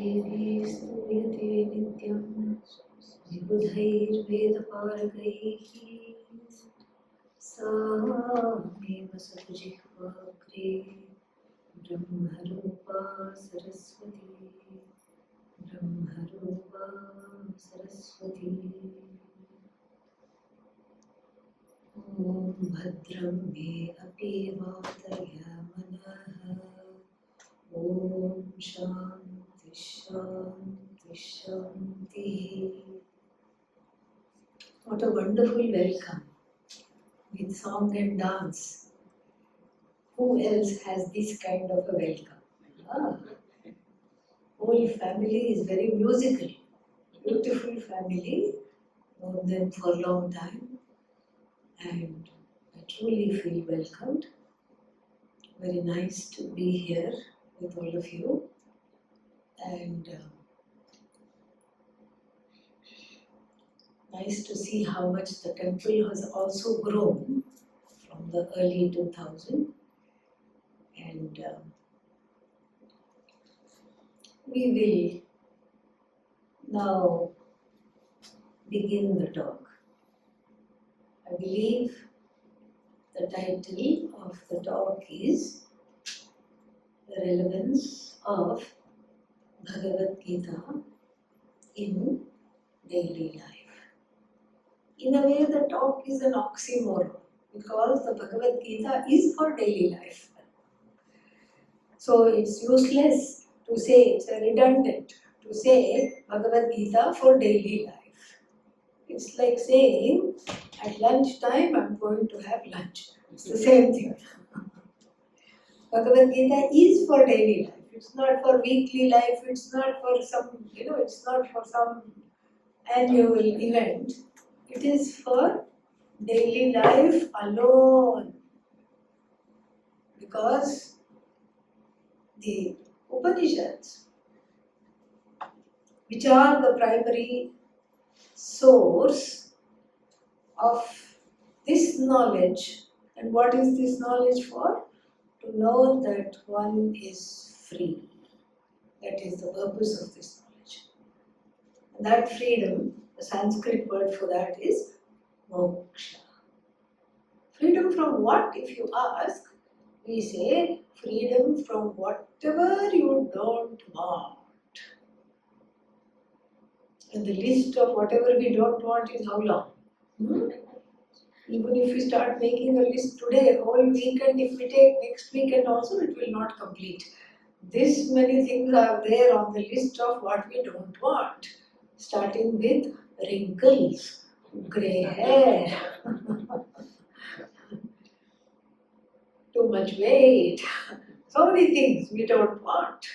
देवी स्तूयते नित्यं विबुधैर्वेदपारगैः सा मे वसतु जिह्वाग्रे ब्रह्मरूपा सरस्वती ब्रह्मरूपा सरस्वती। ॐ भद्रं मे अपि वातयमनः। ॐ शान्ति शान्ति शान्ति। What a wonderful welcome with song and dance. Who else has this kind of a welcome? Whole family is very musical. Beautiful family, known them for a long time, and I truly feel welcomed. Very nice to be here with all of you, and nice to see how much the temple has also grown from the early 2000, and we will now begin the talk. I believe the title of the talk is The Relevance of Bhagavad Gita in Daily Life. In a way, the talk is an oxymoron because the Bhagavad Gita is for daily life. So it's useless to say, it's redundant to say Bhagavad Gita for daily life. It's like saying at lunchtime I'm going to have lunch. It's the same thing. Bhagavad Gita is for daily life. It's not for weekly life. It's not for some, it's not for some annual event. It is for daily life alone. Because the Upanishads, which are the primary source of this knowledge, and what is this knowledge for? To know that one is free. That is the purpose of this knowledge. And that freedom, the Sanskrit word for that is moksha. Freedom from what, if you ask? We say freedom from whatever you don't want. And the list of whatever we don't want is how long? Even if we start making a list today, whole weekend, if we take next weekend also, it will not complete. This many things are there on the list of what we don't want. Starting with wrinkles, grey hair, too much weight, so many things we don't want.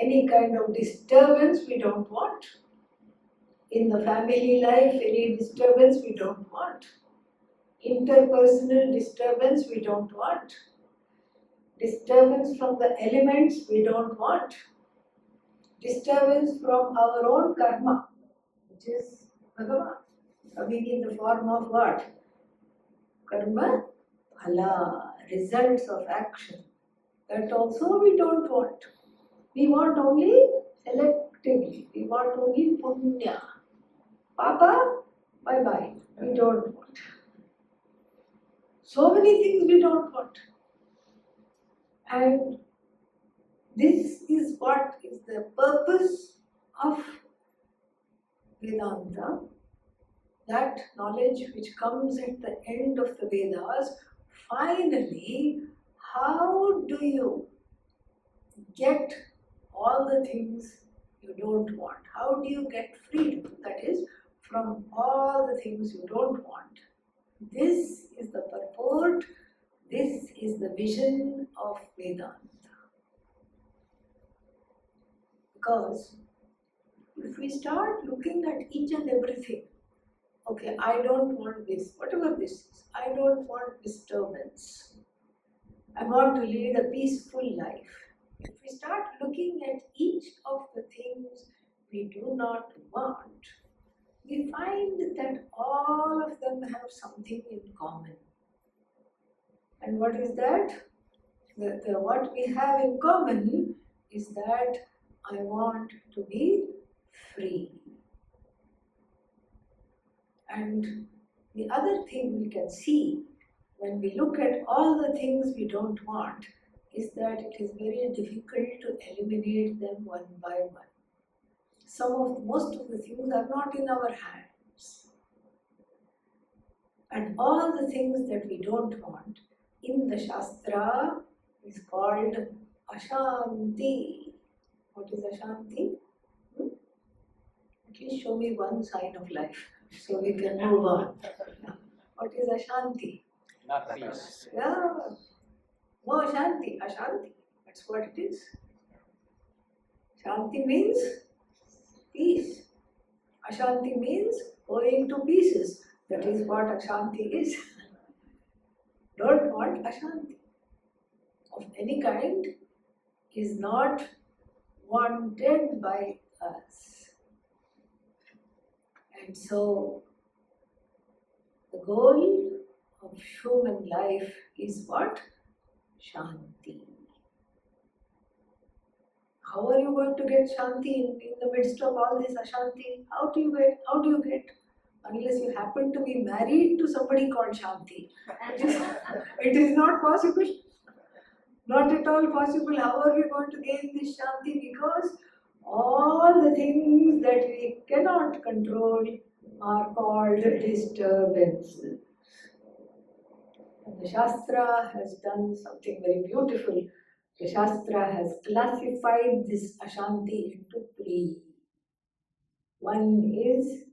Any kind of disturbance we don't want. In the family life, any disturbance we don't want. Interpersonal disturbance we don't want. Disturbance from the elements we don't want. Disturbance from our own karma, which is Bhagavan, coming in the form of what? Karma, phala, results of action. That also we don't want. We want only selectively. We want only punya. Papa, bye-bye. We don't want. So many things we don't want. And this is what is the purpose of Vedanta. That knowledge which comes at the end of the Vedas. Finally, how do you get all the things you don't want? How do you get freedom? That is, from all the things you don't want. This is the purport, this is the vision of Vedanta. Because if we start looking at each and everything, okay, I don't want this, whatever this is, I don't want disturbance. I want to lead a peaceful life. If we start looking at each of the things we do not want, we find that all of them have something in common. And what is that? What we have in common is that I want to be free. And the other thing we can see when we look at all the things we don't want is that it is very difficult to eliminate them one by one. Most of the things are not in our hands. And all the things that we don't want in the Shastra is called Ashanti. What is Ashanti? At least show me one sign of life so we can move on. What is Ashanti? Not peace. Yeah. No, Ashanti. Ashanti. That's what it is. Shanti means peace. Ashanti means going to pieces. That is what Ashanti is. Don't want Ashanti of any kind is not wanted by us. And so the goal of human life is what? Shanti. How are you going to get Shanti in the midst of all this Ashanti? How do you get? Unless you happen to be married to somebody called Shanti. It is not possible. Not at all possible. How are we going to gain this Shanti? Because all the things that we cannot control are called disturbances. And the Shastra has done something very beautiful. The Shastra has classified this Ashanti into three. One is,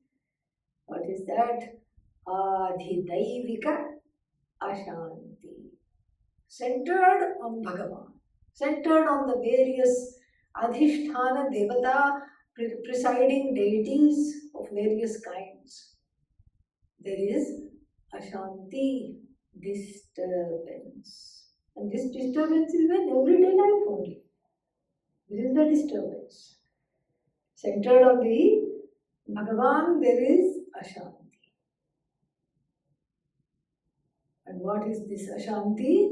what is that? Adhidaivika Ashanti. Centered on Bhagavan. Centered on the various Adhishthana Devata, presiding deities of various kinds. There is Ashanti, disturbance. And this disturbance is in everyday life only. This is the disturbance. Centered on the Bhagavan, there is Ashanti. And what is this Ashanti?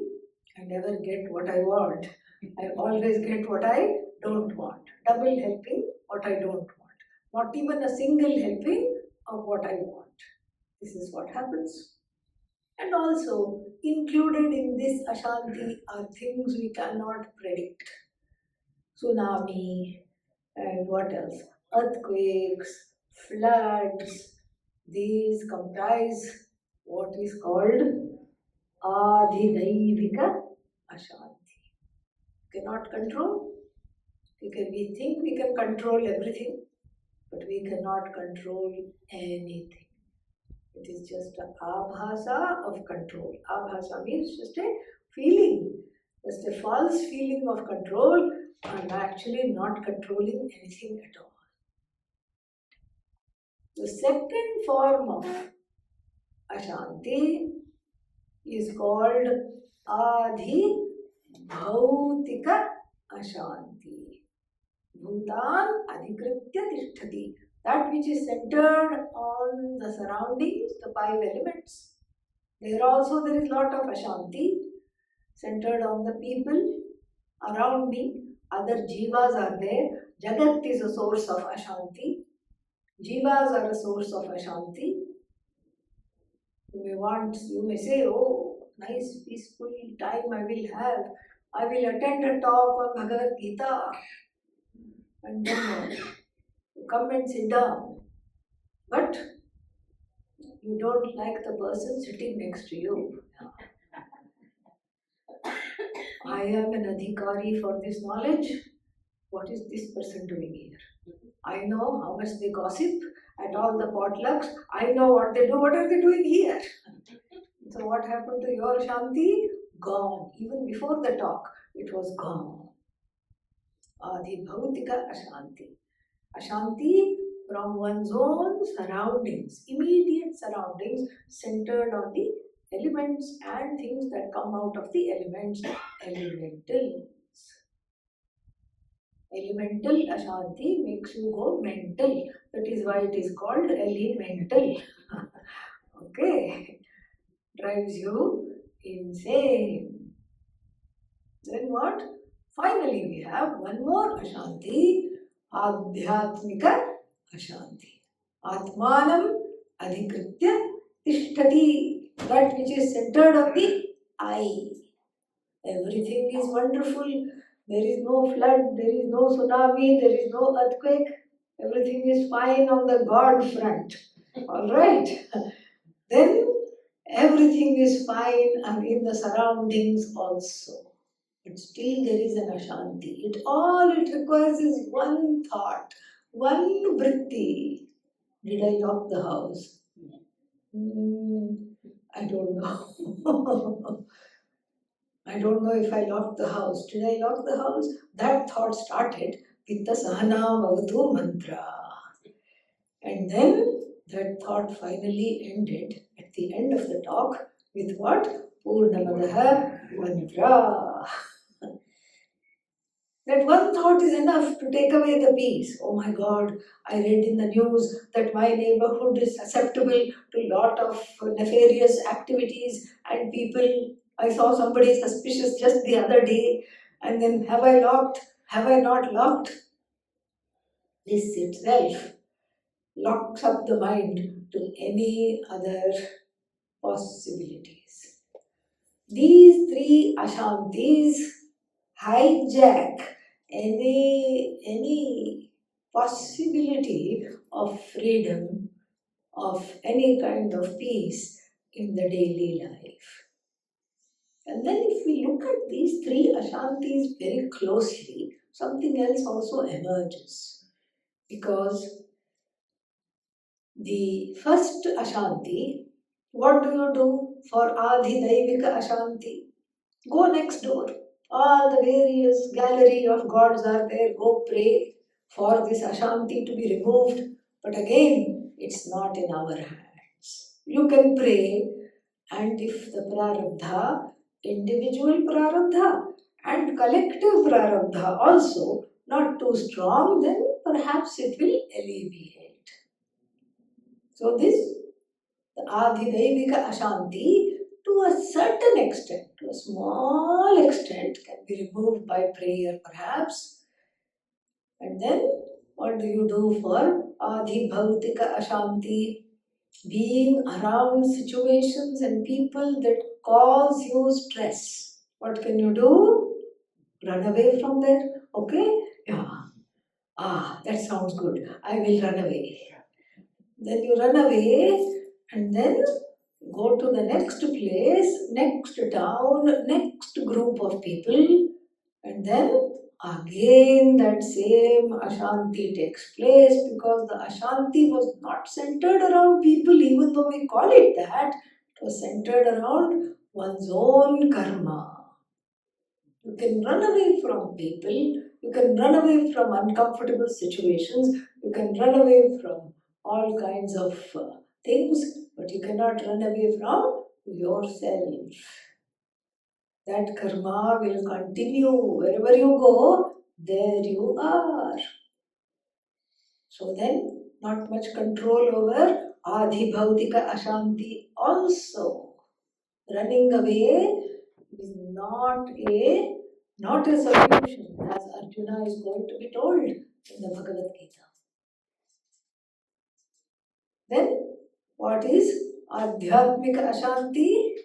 I never get what I want. I always get what I don't want. Double helping what I don't want. Not even a single helping of what I want. This is what happens. And also, included in this Ashanti are things we cannot predict. Tsunami, and what else? Earthquakes, floods. These comprise what is called Adhidaivika Ashanti. Cannot control. We think we can control everything, but we cannot control anything. It is just an abhasa of control. Abhasa means just a feeling, just a false feeling of control. I'm actually not controlling anything at all. The second form of Ashanti is called Adhi Bhautika Ashanti. Bhutan Adhikritya Tishtati. That which is centered on the surroundings, the five elements. There also there is lot of Ashanti centered on the people around me. Other jivas are there. Jagat is a source of Ashanti. Jivas are a source of Ashanti. You may say, oh, nice peaceful time I will have. I will attend a talk on Bhagavad Gita. And then you come and sit down. But you don't like the person sitting next to you. I am an adhikari for this knowledge. What is this person doing here? I know how much they gossip at all the potlucks. I know what they do. What are they doing here? So what happened to your Shanti? Gone. Even before the talk, it was gone. Adi Bhautika Ashanti. Ashanti from one's own surroundings, immediate surroundings, centered on the elements and things that come out of the elements, elementals. Elemental Ashanti makes you go mental. That is why it is called elemental. Okay. Drives you insane. Then what? Finally, we have one more Ashanti, Adhyatmika Ashanti. Atmanam Adhikritya Tishtati, that which is centered on the I. Everything is wonderful. There is no flood, there is no tsunami, there is no earthquake. Everything is fine on the God front. Alright. Then everything is fine and in the surroundings also. But still there is an Ashanti. All it requires is one thought, one vritti. Did I lock the house? I don't know. I don't know if I locked the house. Did I lock the house? That thought started with the Sahana Bhavatu mantra. And then that thought finally ended at the end of the talk with what? Purnamadaha mantra. That one thought is enough to take away the peace. Oh my God, I read in the news that my neighborhood is susceptible to a lot of nefarious activities and people. I saw somebody suspicious just the other day. And then have I locked? Have I not locked? This itself locks up the mind to any other possibilities. These three Ashantis hijack any possibility of freedom, of any kind of peace in the daily life. And then if we look at these three Ashantis very closely, something else also emerges. Because the first Ashanti, what do you do for Adhidaivika Ashanti? Go next door. All the various gallery of gods are there. Go pray for this Ashanti to be removed. But again, it's not in our hands. You can pray, and if the prarabdha, individual prarabdha and collective prarabdha also not too strong, then perhaps it will alleviate. So this, the Adhidaivika Ashanti, to a certain extent, to a small extent, can be removed by prayer perhaps. And then what do you do for Adhibhautika Ashanti? Being around situations and people that cause you stress. What can you do? Run away from there. Okay? Yeah. That sounds good. I will run away. Then you run away and then go to the next place, next town, next group of people, and then again that same Ashanti takes place because the Ashanti was not centered around people, even though we call it that. It was centered around one's own karma. You can run away from people, you can run away from uncomfortable situations, you can run away from all kinds of things, but you cannot run away from yourself. That karma will continue. Wherever you go, there you are. So then, not much control over Adhibhautika Ashanti also. Running away is not a solution, as Arjuna is going to be told in the Bhagavad Gita. Then, what is Adhyatmika Ashanti?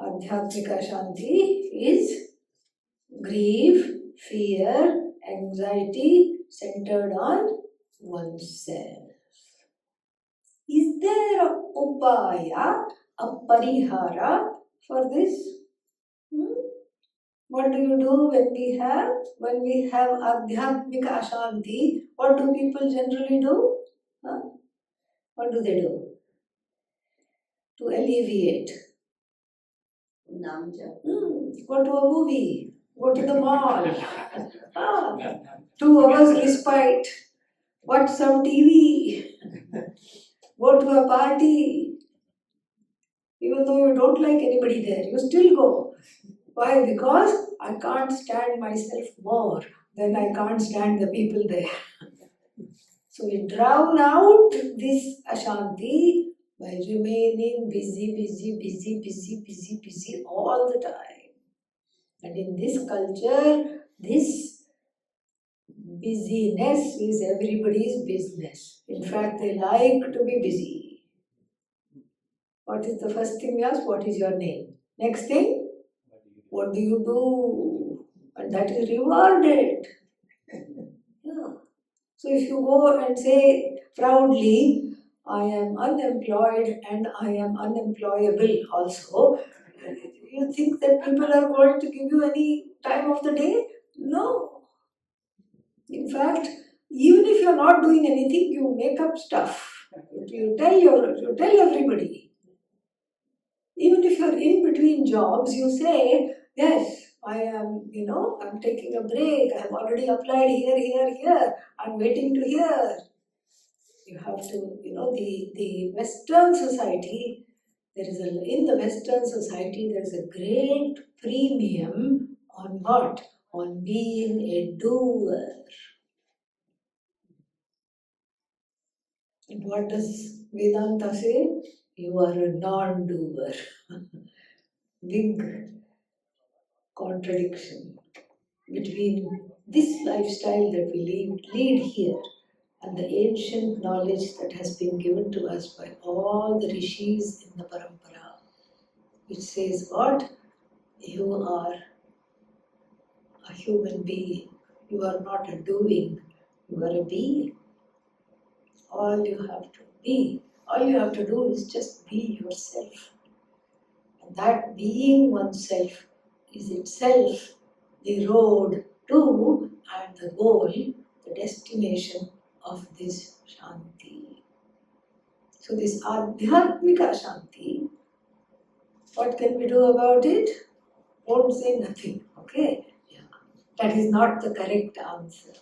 Adhyatmika Ashanti is grief, fear, anxiety centered on oneself. Is there a upaya, a parihara for this? What do you do when we have Adhyatmika Ashanti? What do people generally do? What do they do? To alleviate. Go to a movie. Go to the mall. 2 hours respite. Watch some TV. Go to a party. Even though you don't like anybody there, you still go. Why? Because I can't stand myself more than I can't stand the people there. So we drown out this Ashanti by remaining busy all the time. And in this culture, this busyness is everybody's business. In fact, they like to be busy. What is the first thing we ask? What is your name? Next thing, what do you do? And that is rewarded. Yeah. So if you go and say proudly, I am unemployed and I am unemployable also, you think that people are going to give you any time of the day? No. In fact, even if you're not doing anything, you make up stuff. You tell everybody. Even if you're in between jobs, you say, yes, I am, I'm taking a break. I have already applied here. I'm waiting to hear. You have to, the Western society, in the Western society, there is a great premium on what? On being a doer. And what does Vedanta say? You are a non-doer. Big contradiction between this lifestyle that we lead here and the ancient knowledge that has been given to us by all the rishis in the parampara, which says what? You are a human being. You are not a doing. You are a being. All you have to do is just be yourself. And that being oneself is itself the road to and the goal, the destination of this Shanti. So this Adhyatmika Shanti, what can we do about it? Don't say nothing, okay? Yeah. That is not the correct answer.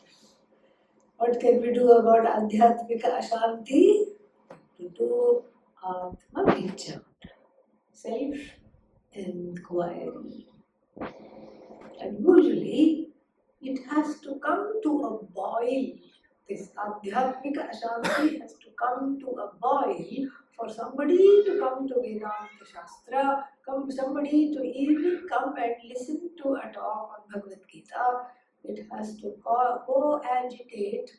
What can we do about Adhyatmika Shanti? To do Atma-Vichar, self-inquiry. And usually, it has to come to a boil. This Adhyatmika Shanti has to come to a boil for somebody to come to Vedanta Shastra, somebody to even come and listen to a talk on Bhagavad Gita. It has to go agitate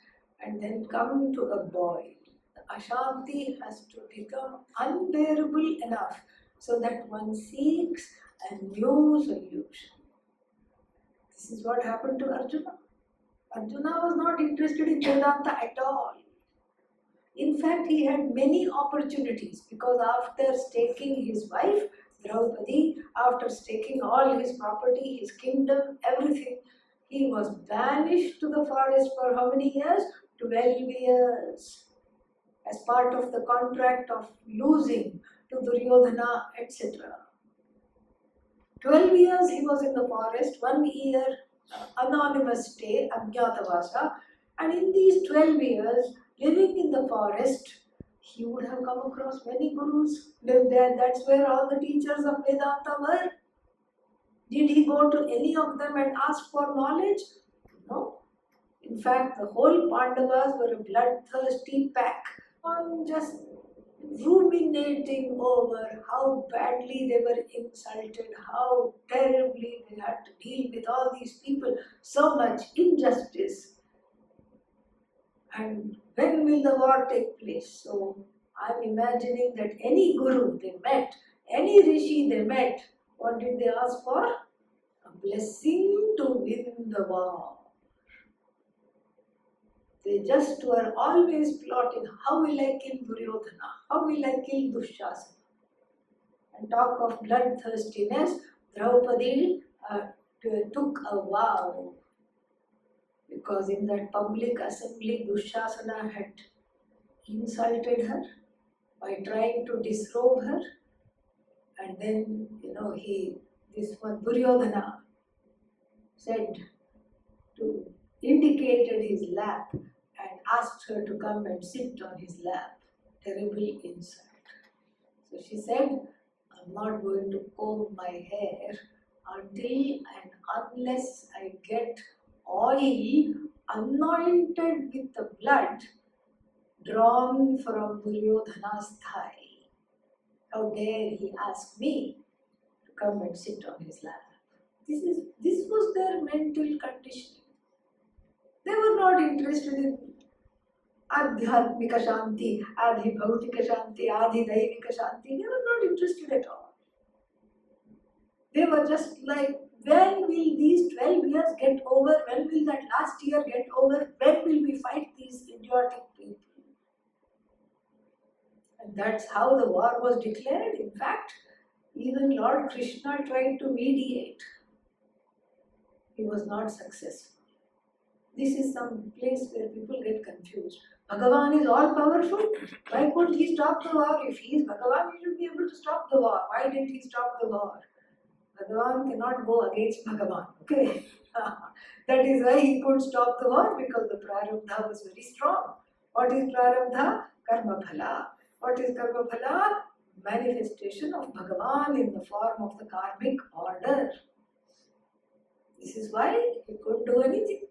and then come to a boil. The Ashanti has to become unbearable enough so that one seeks a new solution. This is what happened to Arjuna. Arjuna was not interested in Vedanta at all. In fact, he had many opportunities because after staking his wife, Draupadi, after staking all his property, his kingdom, everything, he was banished to the forest for how many years? 12 years. As part of the contract of losing to Duryodhana, etc. 12 years he was in the forest, 1 year anonymous stay, Ajnatavasa, and in these 12 years, living in the forest, he would have come across many gurus lived there. That's where all the teachers of Vedanta were. Did he go to any of them and ask for knowledge? No. In fact, the whole Pandavas were a bloodthirsty pack on just ruminating over how badly they were insulted, how terribly they had to deal with all these people, so much injustice. And when will the war take place? So I'm imagining that any guru they met, any rishi they met, what did they ask for? A blessing to win the war. They just were always plotting, how will I kill Duryodhana? How will I kill Dushasana? And talk of bloodthirstiness, Draupadi took a vow because in that public assembly, Dushasana had insulted her by trying to disrobe her, and then this one Duryodhana said to indicated his lap and asked her to come and sit on his lap. Terrible insult. So she said, I'm not going to comb my hair until and unless I get oil anointed with the blood drawn from Duryodhana's thigh. How dare he ask me to come and sit on his lap? This was their mental conditioning. They were not interested in Adhyatmika Shanti, Adhi Bhautika Shanti, Adhi Daivika Shanti. They were not interested at all. They were just like, when will these 12 years get over? When will that last year get over? When will we fight these idiotic people? And that's how the war was declared. In fact, even Lord Krishna tried to mediate. He was not successful. This is some place where people get confused. Bhagavan is all powerful. Why couldn't he stop the war? If he is Bhagavan, he should be able to stop the war. Why didn't he stop the war? Bhagavan cannot go against Bhagavan. Okay? That is why he couldn't stop the war, because the prarabdha was very strong. What is prarabdha? Karma phala. What is karma phala? Manifestation of Bhagavan in the form of the karmic order. This is why he couldn't do anything.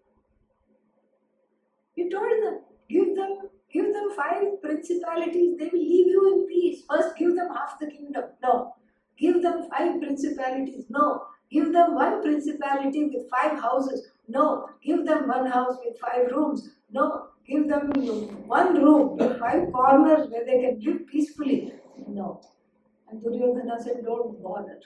He told them, give them 5 principalities, they will leave you in peace. First give them half the kingdom. No. Give them 5 principalities. No. Give them 1 principality with 5 houses. No. Give them 1 house with 5 rooms. No. Give them 1 room with 5 corners where they can live peacefully. No. And Duryodhana said, don't bother.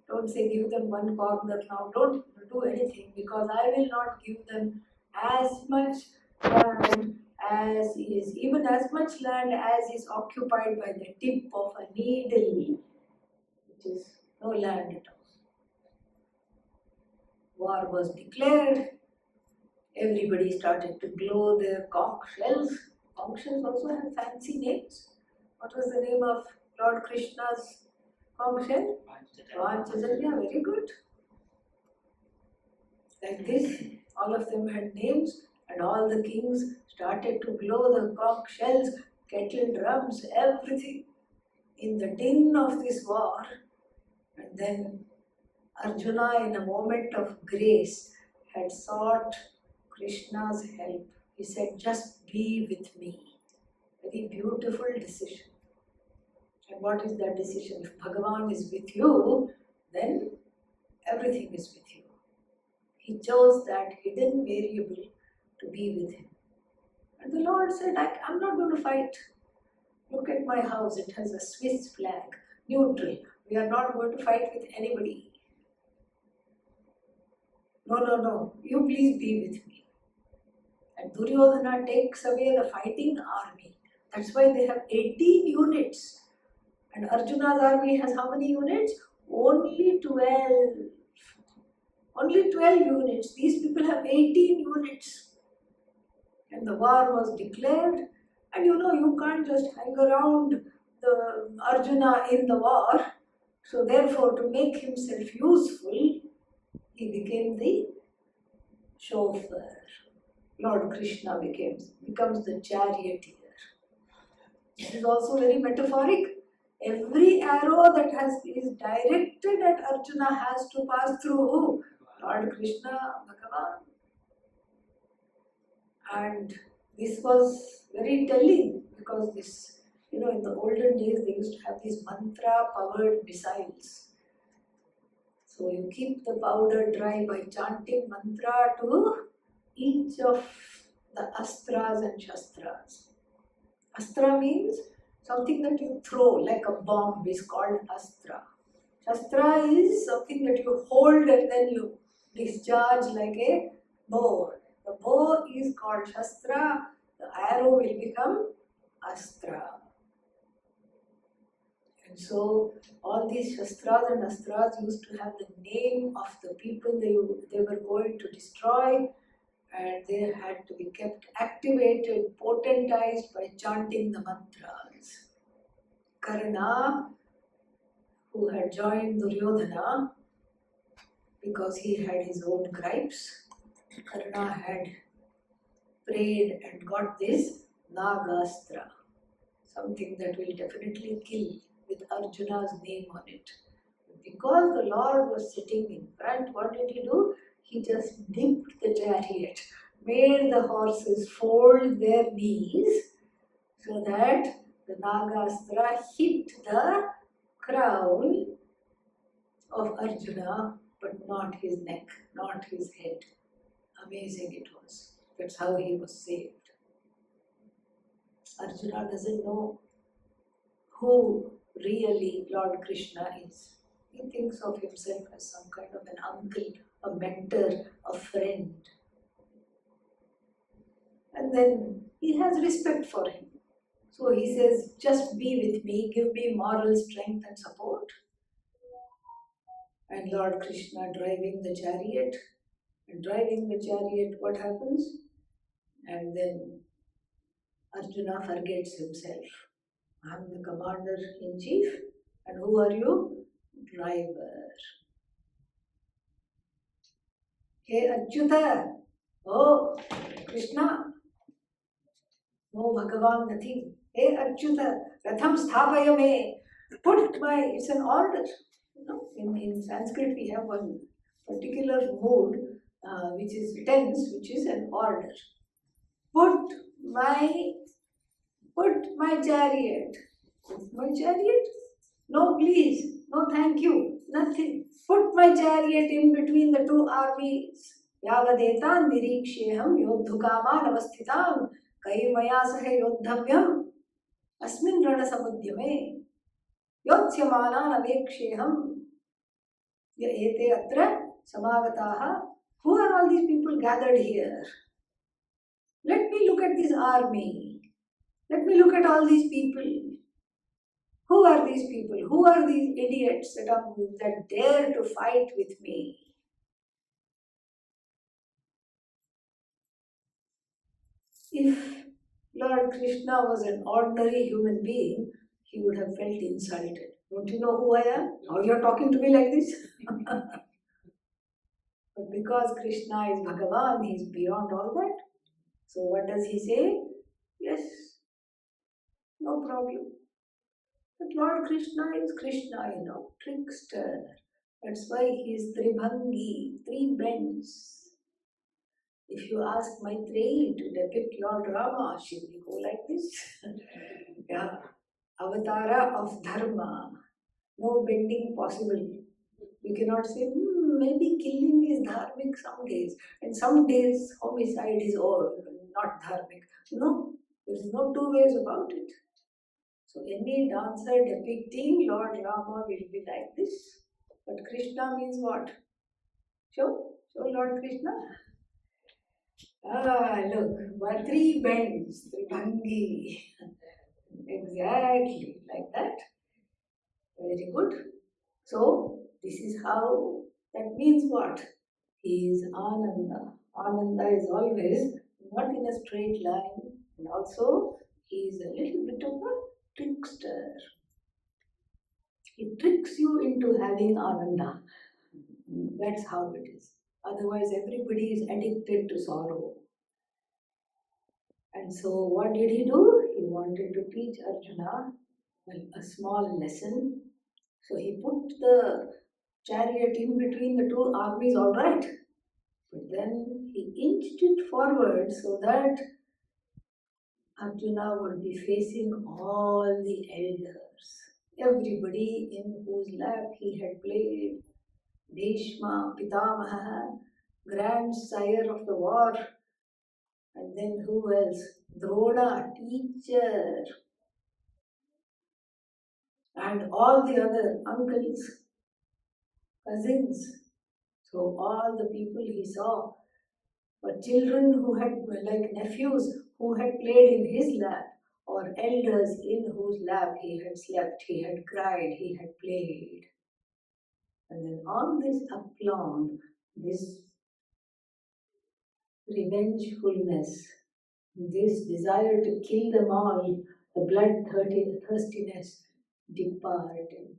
Don't say give them 1 corner now. Don't do anything, because I will not give them as much land as is, even as much land as is occupied by the tip of a needle, which is no land at all. War was declared. Everybody started to blow their conch shells. Conch shells also have fancy names. What was the name of Lord Krishna's conch shell? Panchajanya, very good. Like this, all of them had names, and all the kings started to blow the conch shells, kettle drums, everything in the din of this war. And then Arjuna, in a moment of grace, had sought Krishna's help. He said, just be with me. Very beautiful decision. And what is that decision? If Bhagavan is with you, then everything is with you. He chose that hidden variable to be with him. And the Lord said, I'm not going to fight. Look at my house, it has a Swiss flag, neutral. We are not going to fight with anybody. No, you please be with me. And Duryodhana takes away the fighting army. That's why they have 18 units. And Arjuna's army has how many units? Only 12. Only 12 units. These people have 18 units. And the war was declared. And you can't just hang around the Arjuna in the war. So therefore, to make himself useful, he became the chauffeur. Lord Krishna becomes the charioteer. This is also very metaphoric. Every arrow that is directed at Arjuna has to pass through who? Lord Krishna, Bhagavan. And this was very telling, because this, in the olden days they used to have these mantra-powered missiles. So you keep the powder dry by chanting mantra to each of the astras and shastras. Astra means something that you throw, like a bomb is called astra. Shastra is something that you hold and then you discharge like a bow. The bow is called Shastra, the arrow will become Astra. And so all these Shastras and Astras used to have the name of the people they were going to destroy, and they had to be kept activated, potentized by chanting the mantras. Karna, who had joined Duryodhana because he had his own gripes, Karna had prayed and got this Nagastra, something that will definitely kill, with Arjuna's name on it. Because the Lord was sitting in front, what did he do? He just dipped the chariot, made the horses fold their knees so that the Nagastra hit the crown of Arjuna but not his neck, not his head. Amazing it was. That's how he was saved. Arjuna doesn't know who really Lord Krishna is. He thinks of himself as some kind of an uncle, a mentor, a friend. And then he has respect for him. So he says, just be with me, give me moral strength and support. And Lord Krishna driving the chariot. And driving the chariot, what happens? And then Arjuna forgets himself. I am the commander-in-chief. And who are you? Driver. Hey Achyuta, oh Krishna, no Bhagavan, nothing. Hey Achyuta, Ratham Sthapaya me, put my, it's an order. You know, in Sanskrit we have one particular mood which is tense, which is an order. Put my chariot. Put my chariot? No please, no thank you, nothing. Put my chariot in between the two armies. Yavadetan niriksheham yodhukaman avasthitan kaimaya sahe yodhavyam asmin rana samudyame yotsyamanan aveksheham ya ete atra samagataha. Who are all these people gathered here? Let me look at this army. Let me look at all these people. Who are these people? Who are these idiots that dare to fight with me? If Lord Krishna was an ordinary human being, he would have felt insulted. Don't you know who I am? Now you're talking to me like this? But because Krishna is Bhagavan, he is beyond all that. So what does he say? Yes, no problem. But Lord Krishna is Krishna, trickster. That's why he is Tribhangi, three bends. If you ask Maitreyi to depict Lord Rama, she will go like this. Yeah, Avatara of Dharma, no bending possible. You cannot say, maybe killing is dharmic some days, and some days homicide is not dharmic. No, there is no two ways about it. So any dancer depicting Lord Rama will be like this. But Krishna means what? Show Lord Krishna. Look, three bends, Tribhangi. Exactly like that. Very good. So this is how, that means what? He is Ananda. Ananda is always not in a straight line, and also he is a little bit of a trickster. He tricks you into having Ananda. That's how it is. Otherwise, everybody is addicted to sorrow. And so, what did he do? He wanted to teach Arjuna a small lesson. So, he put the chariot in between the two armies, all right. But then he inched it forward so that Arjuna would be facing all the elders. Everybody in whose lap he had played. Bhishma, Pitamaha, grandsire of the war. And then who else? Drona, teacher. And all the other uncles, cousins. So all the people he saw were children who had, like nephews, who had played in his lap, or elders in whose lap he had slept, he had cried, he had played. And then all this aplomb, this revengefulness, this desire to kill them all, the bloodthirstiness departed.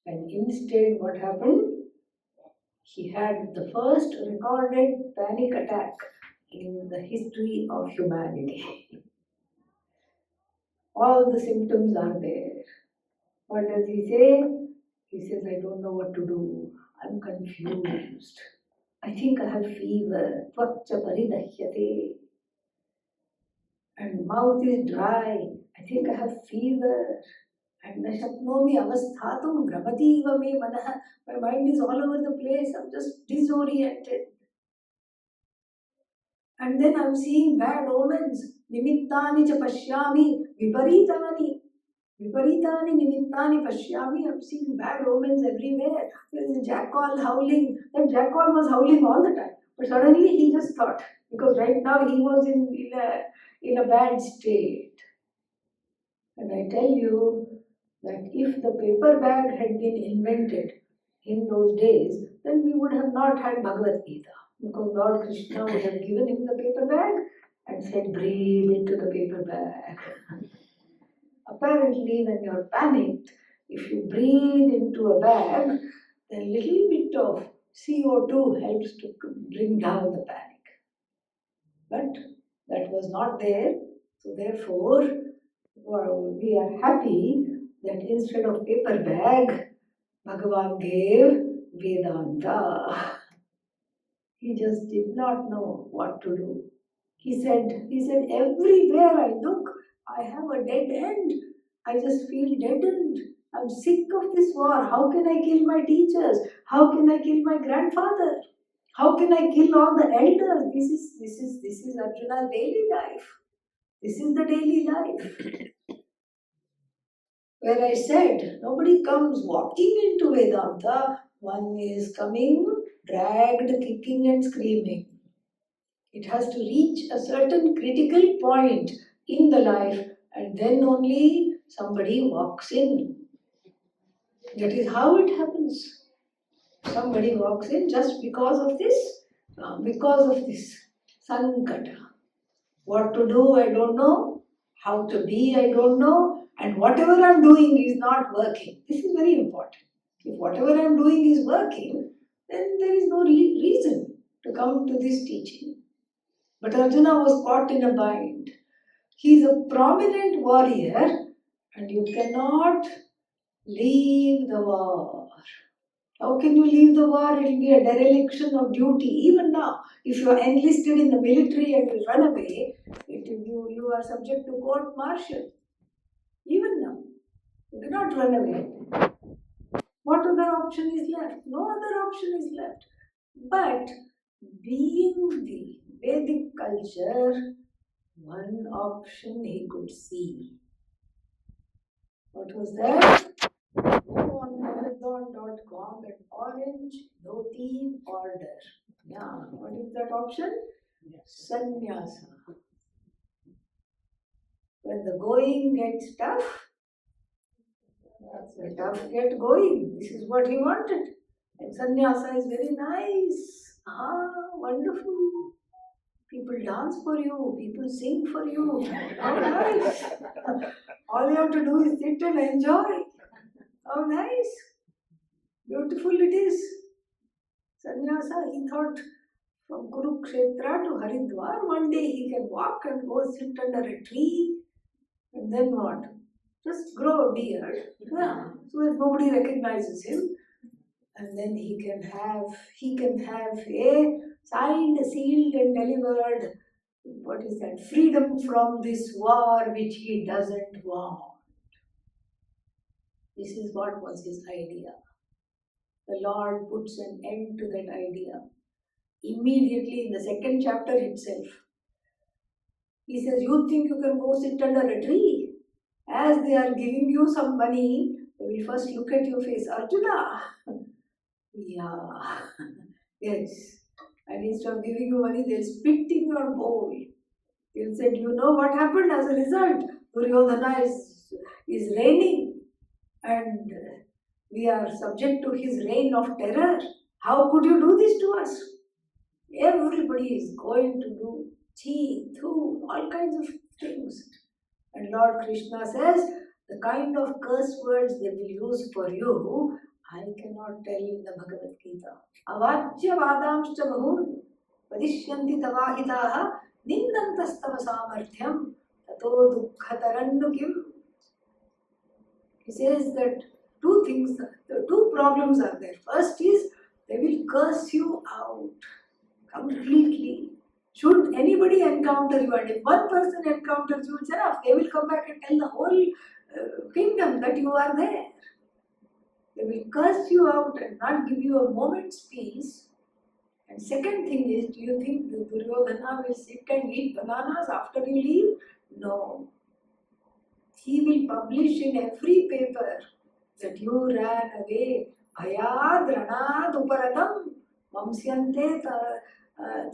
And instead, what happened? He had the first recorded panic attack in the history of humanity. All the symptoms are there. What does he say? He says, I don't know what to do. I'm confused. I think I have fever. Tvacha paridahyate. And mouth is dry. I think I have fever. And na shaknomi avasthatum bhramati iva me manah. My mind is all over the place. I'm just disoriented. And then I'm seeing bad omens. Nimittani cha pashyami viparitani. Viparitani nimittani pashyami. I'm seeing bad omens everywhere. There's a jackal howling. That jackal was howling all the time. But suddenly he just thought, because right now he was in a bad state. And I tell you that if the paper bag had been invented in those days, then we would have not had Bhagavad Gita. Because Lord Krishna would have given him the paper bag and said, breathe into the paper bag. Apparently, when you're panicked, if you breathe into a bag, then a little bit of CO2 helps to bring down the panic. But that was not there. So therefore, we are happy that instead of paper bag, Bhagavan gave Vedanta. He just did not know what to do. He said, everywhere I look, I have a dead end. I just feel deadened. I'm sick of this war. How can I kill my teachers? How can I kill my grandfather? How can I kill all the elders? This is Arjuna's daily life. This is the daily life. Where I said, nobody comes walking into Vedanta. One is coming, dragged, kicking and screaming. It has to reach a certain critical point in the life, and then only somebody walks in. That is how it happens. Somebody walks in just because of this sankata. What to do, I don't know. How to be, I don't know. And whatever I'm doing is not working. This is very important. If whatever I'm doing is working, then there is no reason to come to this teaching. But Arjuna was caught in a bind. He is a prominent warrior, and you cannot leave the war. How can you leave the war? It will be a dereliction of duty. Even now, if you are enlisted in the military and you run away, you are subject to court martial. Even now, you cannot run away. What other option is left? No other option is left. But being the Vedic culture, one option he could see. What was that? Go on Amazon.com and orange dhoti order. Yeah, what is that option? Sannyasa. When the going gets tough, the tough get going. This is what he wanted. And sannyasa is very nice. Wonderful. People dance for you, people sing for you. How nice. All you have to do is sit and enjoy. How nice. Beautiful it is. Sannyasa, he thought from Kurukshetra to Haridwar, one day he can walk and go sit under a tree. And then what? Just grow a beard. Yeah, so that nobody recognizes him. And then he can have a signed, sealed and delivered, what is that, freedom from this war which he doesn't want. This is what was his idea. The Lord puts an end to that idea. Immediately in the second chapter itself. He says, you think you can go sit under a tree? As they are giving you some money, they will first look at your face. Arjuna! Yeah. Yes. And instead of giving you money, they'll spit in your bowl. They'll say, do you know what happened as a result? Duryodhana is reigning and we are subject to his reign of terror. How could you do this to us? Everybody is going to do chi, thu, all kinds of things. And Lord Krishna says, the kind of curse words they will use for you, I cannot tell in the Bhagavad Gita. Avajya vadamscha bahun padishyanti tavahitaha nindantastav samarthyam tato dukkhatarannu kim. He says that two problems are there. First is, they will curse you out completely. Should anybody encounter you, and if one person encounters you, it's enough. They will come back and tell the whole kingdom that you are there. They will curse you out and not give you a moment's peace. And second thing is, do you think the Duryodhana will sit and eat bananas after you leave? No. He will publish in every paper that you ran away. Bhayad ranad uparadam vamsyante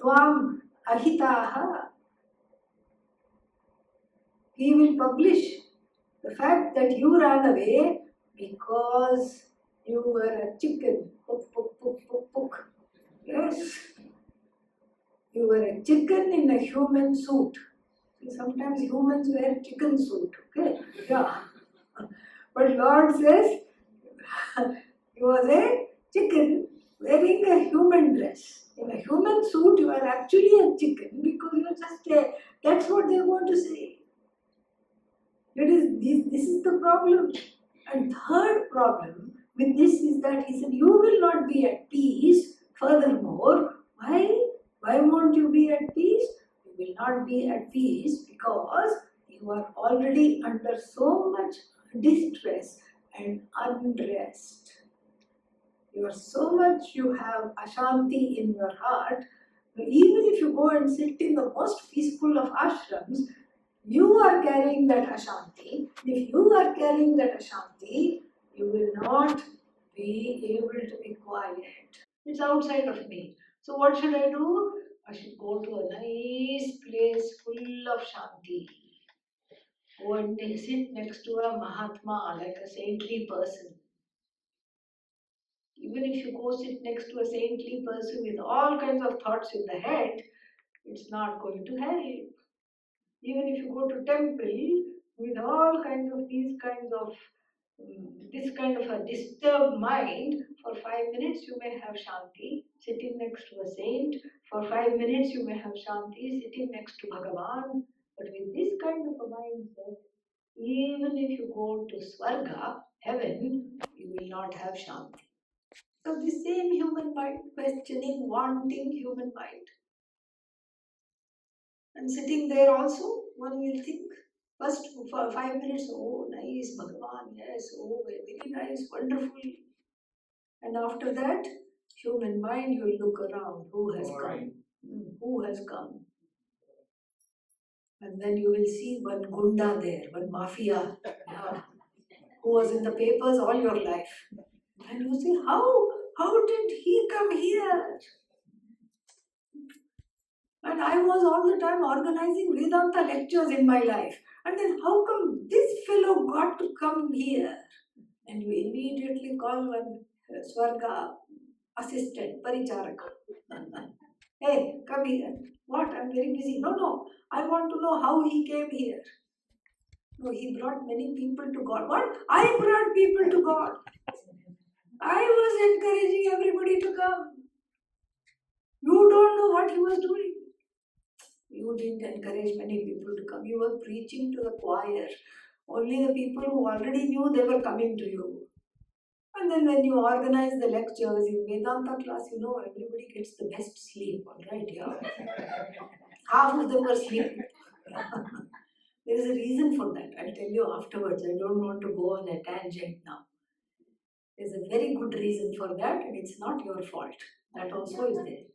tvam ahitaha. He will publish the fact that you ran away because you were a chicken. Puk, puk, puk, puk, puk. Yes. You were a chicken in a human suit. Sometimes humans wear chicken suit, okay? Yeah. But Lord says, you was a chicken wearing a human dress. In a human suit, you are actually a chicken because you are just a, that's what they want to say. This is the problem. And third problem with this is that he said, you will not be at peace. Furthermore, why won't you be at peace? You will not be at peace because you are already under so much distress and unrest. You are so much, you have ashanti in your heart. Even if you go and sit in the most peaceful of ashrams, you are carrying that ashanti. If you are carrying that ashanti, you will not be able to be quiet. It's outside of me. So what should I do? I should go to a nice place full of shanti. Go and sit next to a Mahatma, like a saintly person. Even if you go sit next to a saintly person with all kinds of thoughts in the head, it's not going to help. Even if you go to temple with all kinds of these kinds of this kind of a disturbed mind, for 5 minutes you may have shanti sitting next to a saint, for 5 minutes you may have shanti sitting next to Bhagavan. But with this kind of a mindset, even if you go to Swarga, heaven, you will not have shanti. So the same human mind, questioning, wanting human mind. And sitting there also, one will think, first for 5 minutes, oh nice, Bhagavan, yes, oh very nice, wonderful. And after that, human mind, you will look around, who has come? Who has come? And then you will see one gunda there, one mafia, who was in the papers all your life. And you say, how did he come here? And I was all the time organizing Vedanta lectures in my life. And then how come this fellow got to come here? And you immediately call one Swarga assistant, Paricharaka. Hey, come here. What? I'm very busy. No. I want to know how he came here. No, he brought many people to God. What? I brought people to God. I was encouraging everybody to come. You don't know what he was doing. You didn't encourage many people to come. You were preaching to the choir. Only the people who already knew, they were coming to you. And then when you organize the lectures in Vedanta class, everybody gets the best sleep, all right? Yeah. Half of them were sleeping. There is a reason for that. I'll tell you afterwards. I don't want to go on a tangent now. There's a very good reason for that, and it's not your fault. That also is there.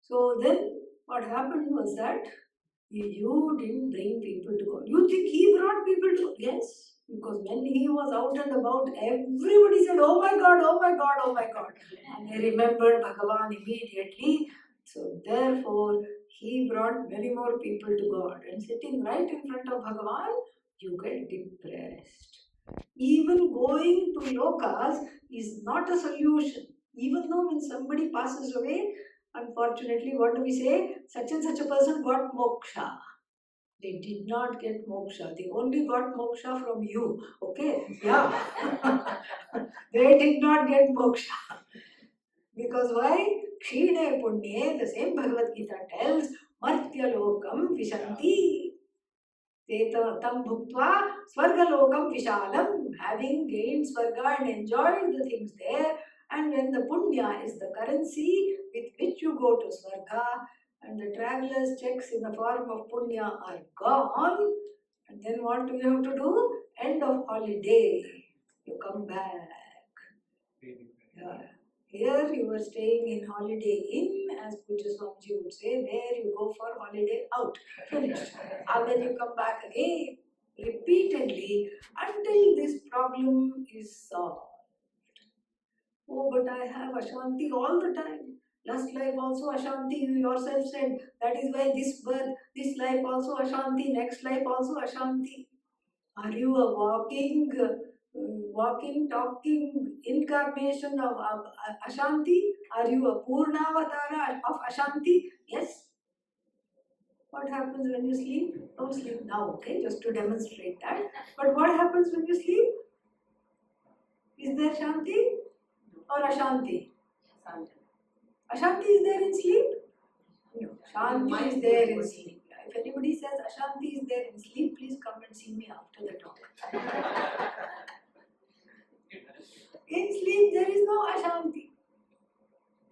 So then what happened was that you didn't bring people to God. You think he brought people to God? Yes. Because when he was out and about, everybody said, oh my God, oh my God, oh my God. And they remembered Bhagavan immediately. So therefore, he brought many more people to God. And sitting right in front of Bhagavan, you get depressed. Even going to lokas is not a solution. Even though when somebody passes away, unfortunately, what do we say? Such and such a person got moksha. They did not get moksha. They only got moksha from you. Okay? Yeah. They did not get moksha. Because why? Kshine punye, the same Bhagavad Gita tells, Martya lokam vishanti. Tam bhuktva swargalokam vishalam. Having gained swarga and enjoyed the things there, and when the punya is the currency with which you go to swarga, and the traveler's checks in the form of punya are gone, And then what do you have to do? End of holiday, you come back. Yeah. Here you were staying in Holiday Inn, as Puja Swamiji would say. There you go for holiday out. Finished. And then you come back again, repeatedly, until this problem is solved. Oh, but I have Ashanti all the time. Last life also Ashanti, you yourself said. That is why this birth, this life also Ashanti, next life also Ashanti. Are you a walking, talking incarnation of Ashanti? Are you a Purnavatara of Ashanti? Yes. What happens when you sleep? Don't sleep now, okay? Just to demonstrate that. But what happens when you sleep? Is there Shanti or Ashanti? Ashanti is there in sleep? No. Shanti is there in sleep. If anybody says Ashanti is there in sleep, please come and see me after the talk. In sleep, there is no Ashanti.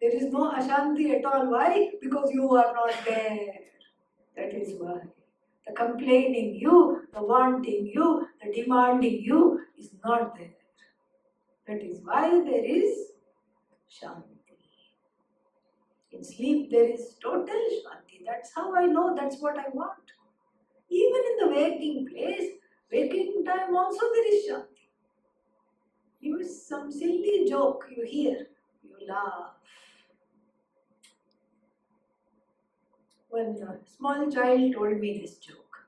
There is no Ashanti at all. Why? Because you are not there. That is why. The complaining you, the wanting you, the demanding you is not there. That is why there is Shanti. In sleep, there is total Shanti. That's how I know that's what I want. Even in the waking place, waking time also there is Shanti. Even some silly joke you hear, you laugh. When a small child told me this joke,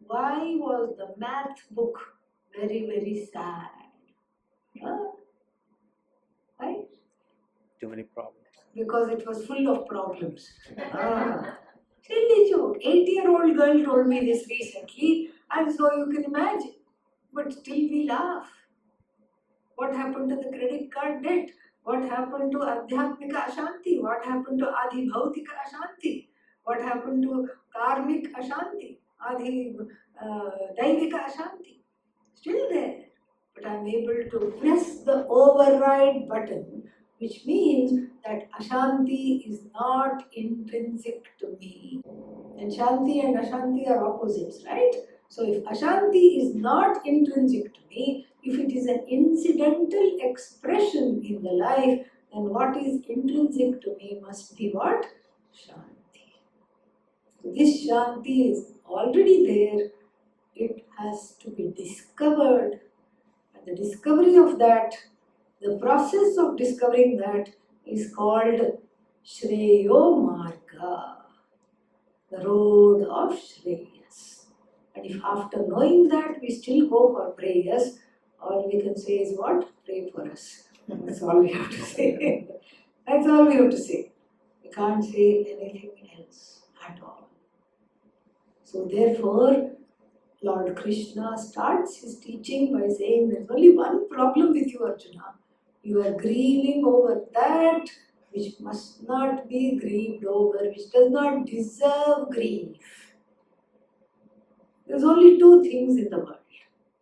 why was the math book very, very sad? Huh? Why? Too many problems. Because it was full of problems. Silly joke. 8-year-old girl told me this recently, and so you can imagine. But still we laugh. What happened to the credit card debt? What happened to Adhyatmika Ashanti? What happened to Adi Bhautika Ashanti? What happened to Karmik Ashanti? Adi Daivika Ashanti? Still there. But I am able to press the override button, which means that Ashanti is not intrinsic to me. And Shanti and Ashanti are opposites, right? So if Ashanti is not intrinsic to me, if it is an incidental expression in the life, then what is intrinsic to me must be what? Shanti. So this Shanti is already there. It has to be discovered. And the discovery of that, the process of discovering that is called Shreyo Marga, the road of Shreyas. And if after knowing that we still go for prayers, all we can say is what? Pray for us. That's all we have to say. That's all we have to say. We can't say anything else at all. So therefore, Lord Krishna starts his teaching by saying there's only one problem with you, Arjuna. You are grieving over that which must not be grieved over, which does not deserve grief. There's only two things in the world.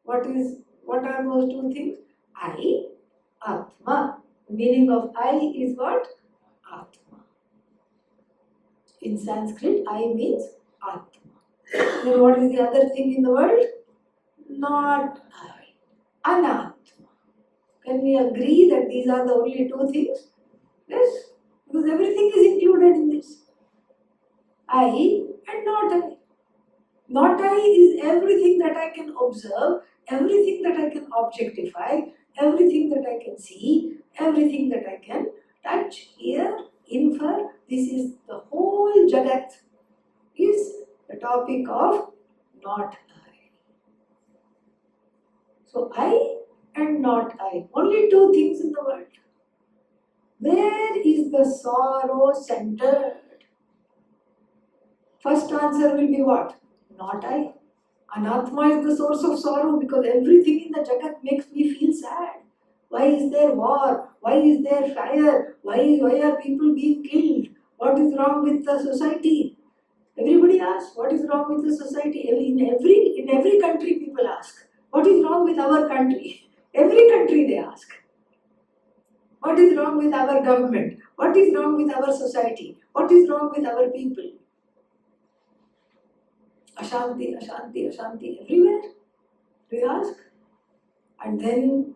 What are those two things? I, Atma. The meaning of I is what? Atma. In Sanskrit, I means Atma. Then what is the other thing in the world? Not I. Anatma. Can we agree that these are the only two things? Yes, because everything is included in this. I and not I. Not I is everything that I can observe, everything that I can objectify, everything that I can see, everything that I can touch, hear, infer. This is the whole Jagat is the topic of not I. So I and not I. Only two things in the world. Where is the sorrow centered? First answer will be what? Not I. Anatma is the source of sorrow because everything in the Jagat makes me feel sad. Why is there war? Why is there fire? Why are people being killed? What is wrong with the society? Everybody asks, what is wrong with the society? In every country people ask, what is wrong with our country? Every country they ask. What is wrong with our government? What is wrong with our society? What is wrong with our people? Ashanti, Ashanti, Ashanti everywhere? We ask. And then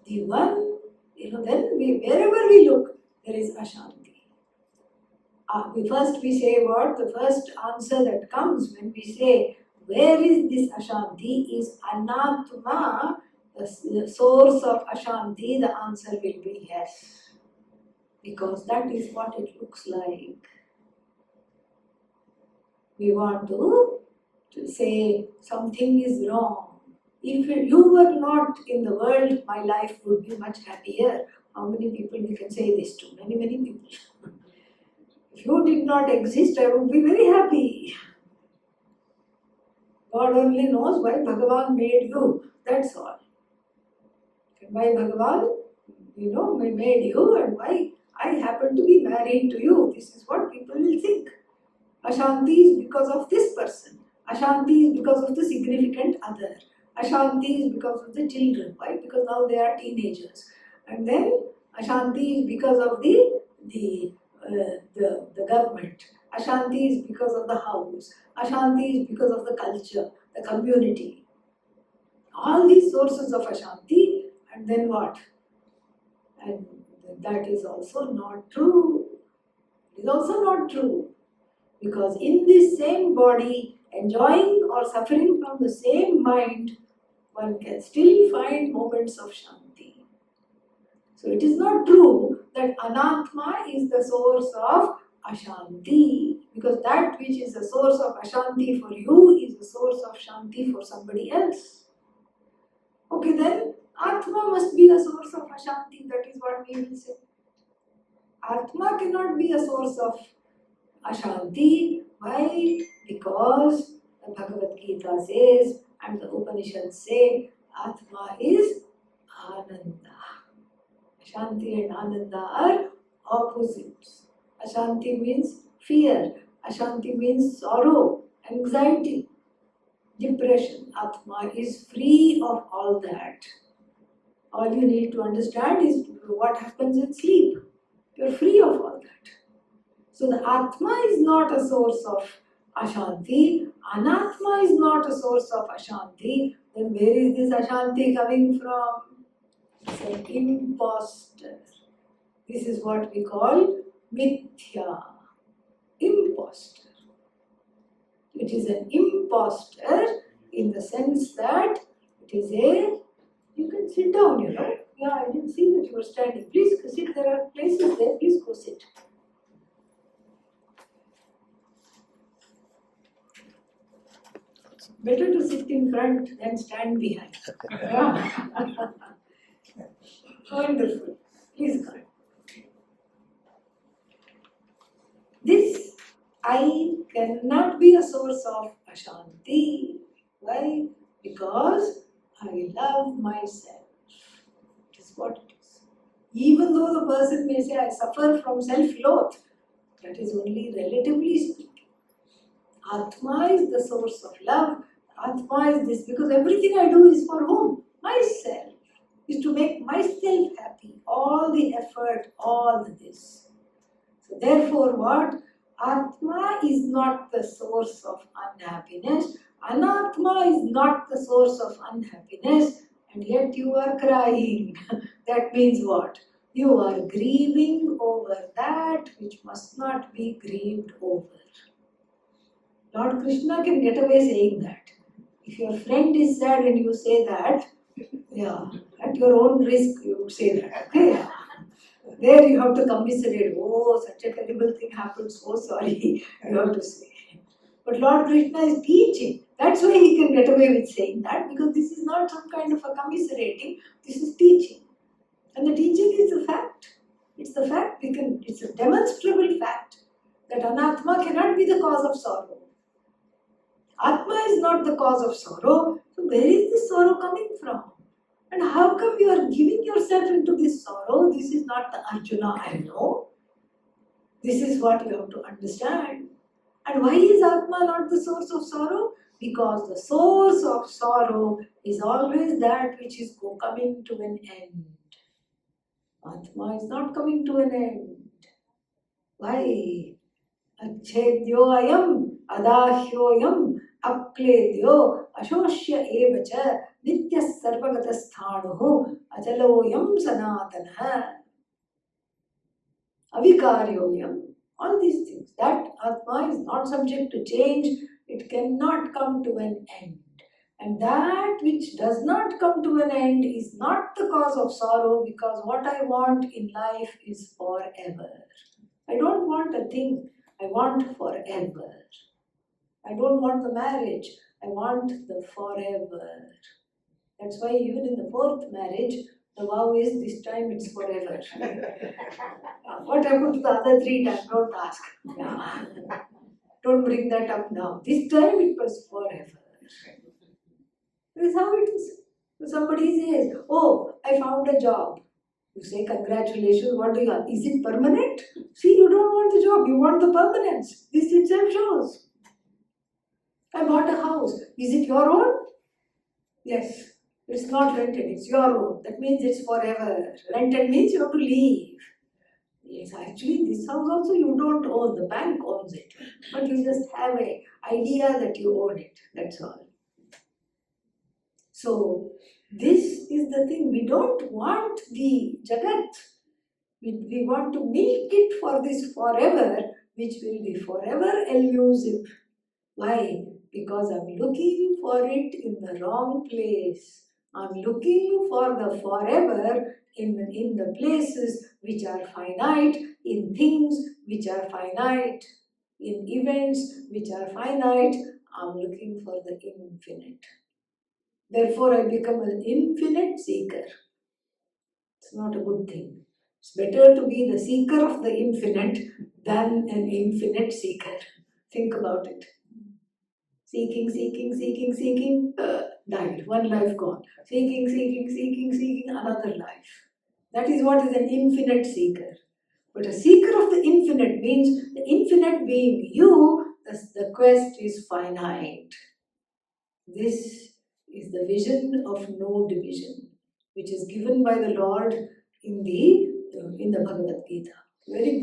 the one, wherever we look, there is Ashanti. We say what? The first answer that comes when we say, where is this Ashanti? Is Anatma the source of Ashanti? The answer will be yes. Because that is what it looks like. We want to say something is wrong. If you were not in the world, my life would be much happier. How many people we can say this to? Many, many people. If you did not exist, I would be very happy. God only knows why Bhagavan made you. That's all. Why Bhagavan, made you and why I happen to be married to you. This is what people will think. Ashanti is because of this person. Ashanti is because of the significant other. Ashanti is because of the children. Why? Because now they are teenagers. And then Ashanti is because of the government. Ashanti is because of the house. Ashanti is because of the culture, the community. All these sources of Ashanti, and then what? And that is also not true. It is also not true. Because in this same body, enjoying or suffering from the same mind, one can still find moments of Shanti. So it is not true that Anatma is the source of Ashanti, because that which is the source of Ashanti for you is the source of Shanti for somebody else. Okay, then Atma must be a source of Ashanti, that is what we will say. Atma cannot be a source of Ashanti. Why? Because the Bhagavad Gita says and the Upanishads say Atma is Ananda. Ashanti and Ananda are opposites. Ashanti means fear. Ashanti means sorrow, anxiety, depression. Atma is free of all that. All you need to understand is what happens in sleep. You are free of all that. So the Atma is not a source of Ashanti. Anatma is not a source of Ashanti. Then where is this Ashanti coming from? It's an imposter. This is what we call Mithya. Imposter. It is an imposter in the sense that it is a... You can sit down, Yeah, I didn't see that you were standing. Please sit. There are places there. Please go sit. Better to sit in front than stand behind. Wonderful. Please come. This I cannot be a source of Ashanti. Why? Because I love myself. It is what it is. Even though the person may say I suffer from self-loath, that is only relatively speaking. Atma is the source of love. Atma is this, because everything I do is for whom? Myself. Is to make myself happy. All the effort, all this. So therefore what? Atma is not the source of unhappiness. Anatma is not the source of unhappiness. And yet you are crying. That means what? You are grieving over that which must not be grieved over. Lord Krishna can get away saying that. If your friend is sad and you say that, at your own risk you would say that. Okay? There you have to commiserate. Oh, such a terrible thing happened, so sorry, you have to say. But Lord Krishna is teaching. That's why he can get away with saying that, because this is not some kind of a commiserating, this is teaching. And the teaching is the fact. It's the fact, it's a demonstrable fact that Anatma cannot be the cause of sorrow. Atma is not the cause of sorrow. So where is this sorrow coming from? And how come you are giving yourself into this sorrow? This is not the Arjuna I know. This is what you have to understand. And why is Atma not the source of sorrow? Because the source of sorrow is always that which is coming to an end. Atma is not coming to an end. Why? Achedyo ayam, adahyoyam, Apledyo ashoshya evacha nityas sarvagatasthānuhu achaloyam sanatana avikaryoyam. All these things. That Atma is not subject to change. It cannot come to an end. And that which does not come to an end is not the cause of sorrow, because what I want in life is forever. I don't want a thing. I want forever. I don't want the marriage. I want the forever. That's why even in the fourth marriage, the vow is this time it's forever. What happened to the other 3 times? Don't ask. Yeah. Don't bring that up now. This time it was forever. That is how it is. Somebody says, oh, I found a job. You say, congratulations, what do you want? Is it permanent? See, you don't want the job, you want the permanence. This itself shows. I bought a house. Is it your own? Yes. It's not rented, it's your own. That means it's forever. Rented means you have to leave. Yes, actually, this house also you don't own. The bank owns it. But you just have an idea that you own it. That's all. So, this is the thing. We don't want the Jagat. We want to milk it for this forever, which will be forever elusive. Why? Because I'm looking for it in the wrong place. I'm looking for the forever in the places which are finite, in things which are finite, in events which are finite. I'm looking for the infinite. Therefore, I become an infinite seeker. It's not a good thing. It's better to be the seeker of the infinite than an infinite seeker. Think about it. Seeking, died. One life gone. Seeking, another life. That is what is an infinite seeker. But a seeker of the infinite means the infinite being you, the quest is finite. This is the vision of no division, which is given by the Lord in the Bhagavad Gita. Very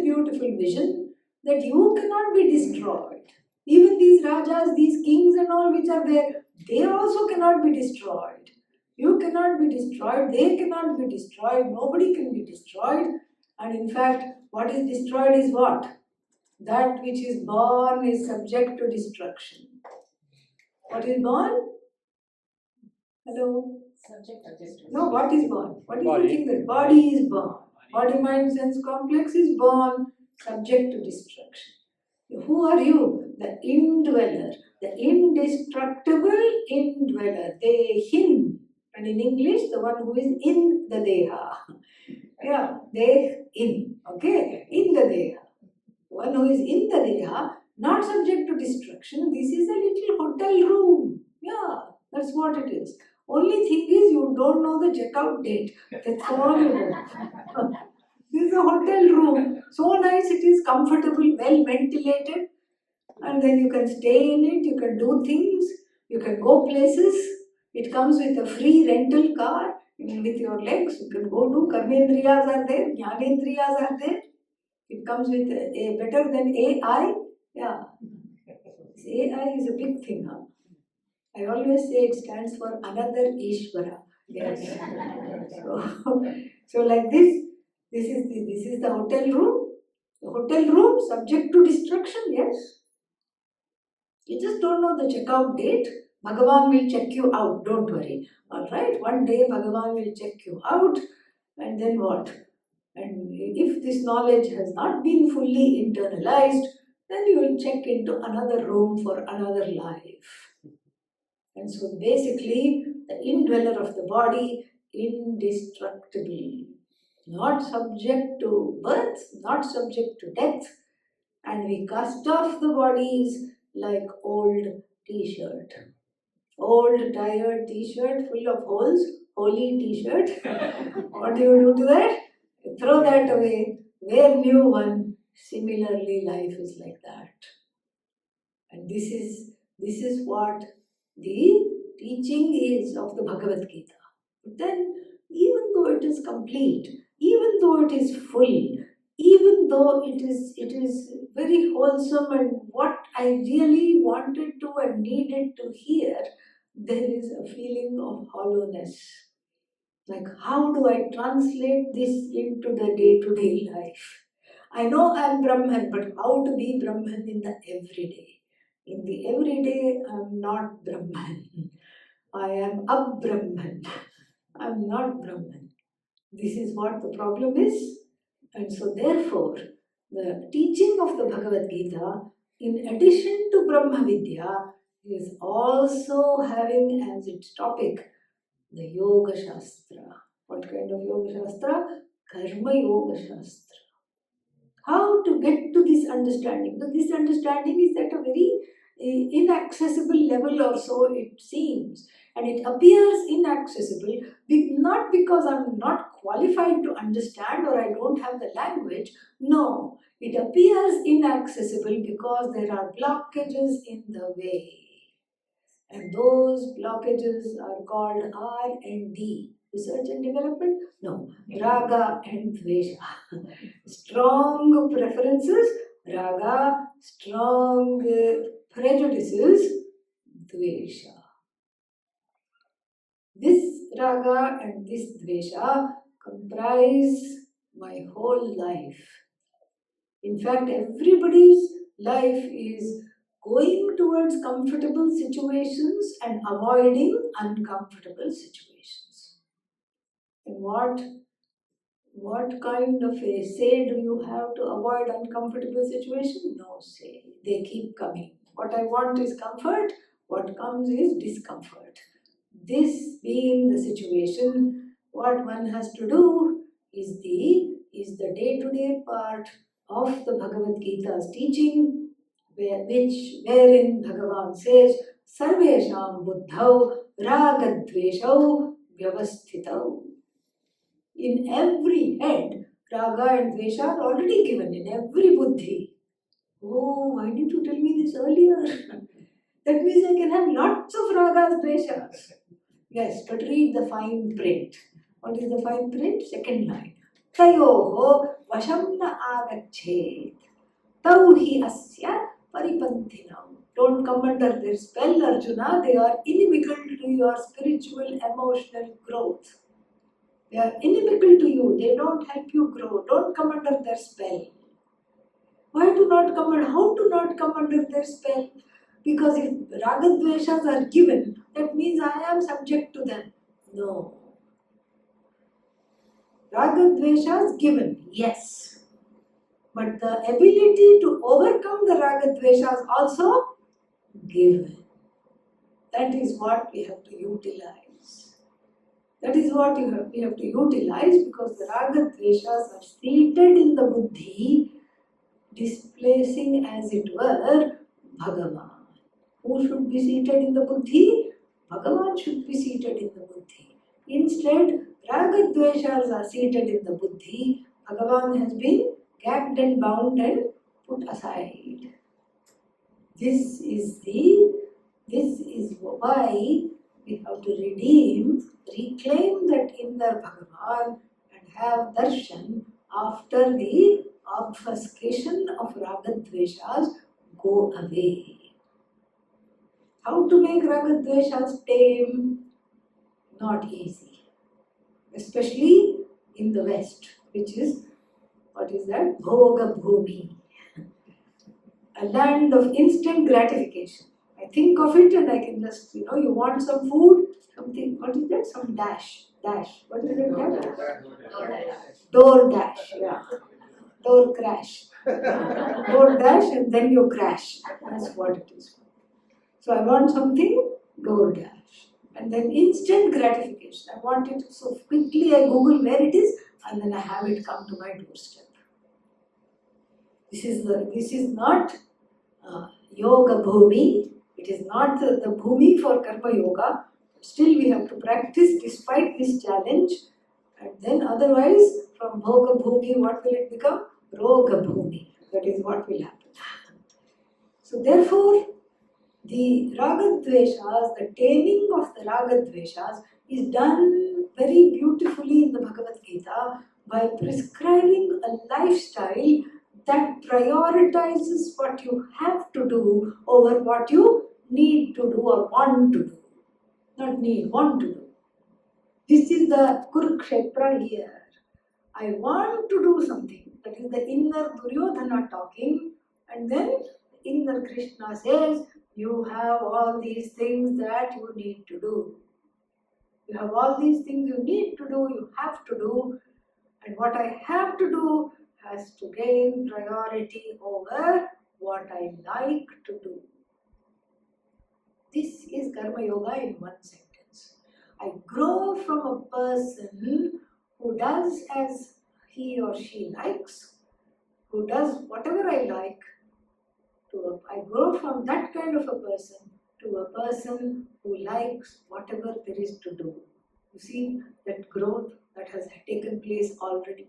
beautiful vision that you cannot be destroyed. Even these rajas, these kings and all which are there, they also cannot be destroyed. You cannot be destroyed, they cannot be destroyed, nobody can be destroyed. And in fact, what is destroyed is what? That which is born is subject to destruction. What is born? Hello? Subject to destruction. No, what is born? What is Body. the thing that body is born? Body, mind, sense complex is born, subject to destruction. Who are you? The indweller, the indestructible indweller, Dehin. And in English, the one who is in the Deha. Yeah, in. Okay? In the Deha. The one who is in the Deha, not subject to destruction. This is a little hotel room. Yeah, that's what it is. Only thing is, you don't know the checkout date. That's all you know. This is a hotel room. So nice, it is comfortable, well ventilated. And then you can stay in it, you can do things, you can go places. It comes with a free rental car, with your legs. You can go do karmendriyas are there, jnanendriyas are there. It comes with a better than AI. Yeah. AI is a big thing, huh? I always say it stands for another Ishvara. Yes. So like this is the hotel room. The hotel room subject to destruction, yes. You just don't know the checkout date. Bhagavan will check you out, don't worry. Alright, one day Bhagavan will check you out, and then what? And if this knowledge has not been fully internalized, then you will check into another room for another life. And so basically, the indweller of the body, indestructible, not subject to birth, not subject to death, and we cast off the bodies like old t-shirt. Old tired t-shirt full of holes, holy t-shirt. What do you do to that? You throw that away, wear new one. Similarly, life is like that. And this is what the teaching is of the Bhagavad Gita. But then, even though it is complete, even though it is full, even though it is very wholesome, and what I really wanted to and needed to hear, there is a feeling of hollowness. Like, how do I translate this into the day-to-day life? I know I'm Brahman, but how to be Brahman in the everyday? In the everyday, I'm not Brahman. I am a Brahman. I'm not Brahman. This is what the problem is. And so therefore, the teaching of the Bhagavad Gita, in addition to Brahma Vidya, is also having as its topic the Yoga Shastra. What kind of Yoga Shastra? Karma Yoga Shastra. How to get to this understanding? But this understanding is at a very inaccessible level, or so it seems. And it appears inaccessible not because I'm not qualified to understand or I don't have the language. No, it appears inaccessible because there are blockages in the way. And those blockages are called R&D, research and development? No, Raga and Dvesha. Strong preferences, Raga, strong prejudices, Dvesha. This Raga and this Dvesha comprise my whole life. In fact, everybody's life is going towards comfortable situations and avoiding uncomfortable situations. And what kind of a say do you have to avoid uncomfortable situations? No say. They keep coming. What I want is comfort. What comes is discomfort. This being the situation, what one has to do is the day-to-day part of the Bhagavad Gita's teaching, wherein Bhagavan says, Sarvesham buddhau ragadveshau vyavasthitau. In every head, raga and dvesha are already given, in every buddhi. Oh, why didn't you tell me this earlier? That means I can have lots of ragas, dveshas. Yes, but read the fine print. What is the fine print? Second line. Tayoho vasham na agachet. Tau hi asya paripanthinam. Don't come under their spell, Arjuna. They are inimical to your spiritual, emotional growth. They are inimical to you. They don't help you grow. Don't come under their spell. Why to not come and how to not come under their spell? Because if ragadveshas are given, that means I am subject to them. No. Ragadveshas given, yes. But the ability to overcome the ragadveshas also given. That is what we have to utilize. That is what we have to utilize, because the ragadveshas are seated in the buddhi, displacing, as it were, Bhagavan. Who should be seated in the buddhi? Bhagavan should be seated in the buddhi. Instead, ragadveshas are seated in the buddhi. Bhagavan has been gagged and bound and put aside. This is why we have to reclaim that inner Bhagavan and have darshan after the obfuscation of ragadveshas go away. How to make ragadveshas tame? Not easy. Especially in the West, which is, what is that? Bhoga Bhumi. A land of instant gratification. I think of it and I can just, you want some food, something, what is that? Some dash. What is it? Door dash, yeah. Door crash. Door dash and then you crash. That's what it is. So I want something, door dash. And then instant gratification. I want it so quickly, I Google where it is and then I have it come to my doorstep. This is not yoga bhumi. It is not the bhumi for karma yoga. Still we have to practice despite this challenge. And then otherwise, from bhoga bhumi, what will it become? Roga bhumi. That is what will happen. So therefore, the ragadveshas, the taming of the ragadveshas is done very beautifully in the Bhagavad Gita by prescribing a lifestyle that prioritizes what you have to do over what you need to do or want to do. Not need, want to do. This is the Kurukshetra here. I want to do something. That is the inner Duryodhana talking, and then inner Krishna says, you have all these things that you need to do. You have all these things you need to do, you have to do, and what I have to do has to gain priority over what I like to do. This is Karma Yoga in one sentence. I grow from a person who does as he or she likes, who does whatever I like, I grow from that kind of a person to a person who likes whatever there is to do. You see that growth that has taken place already.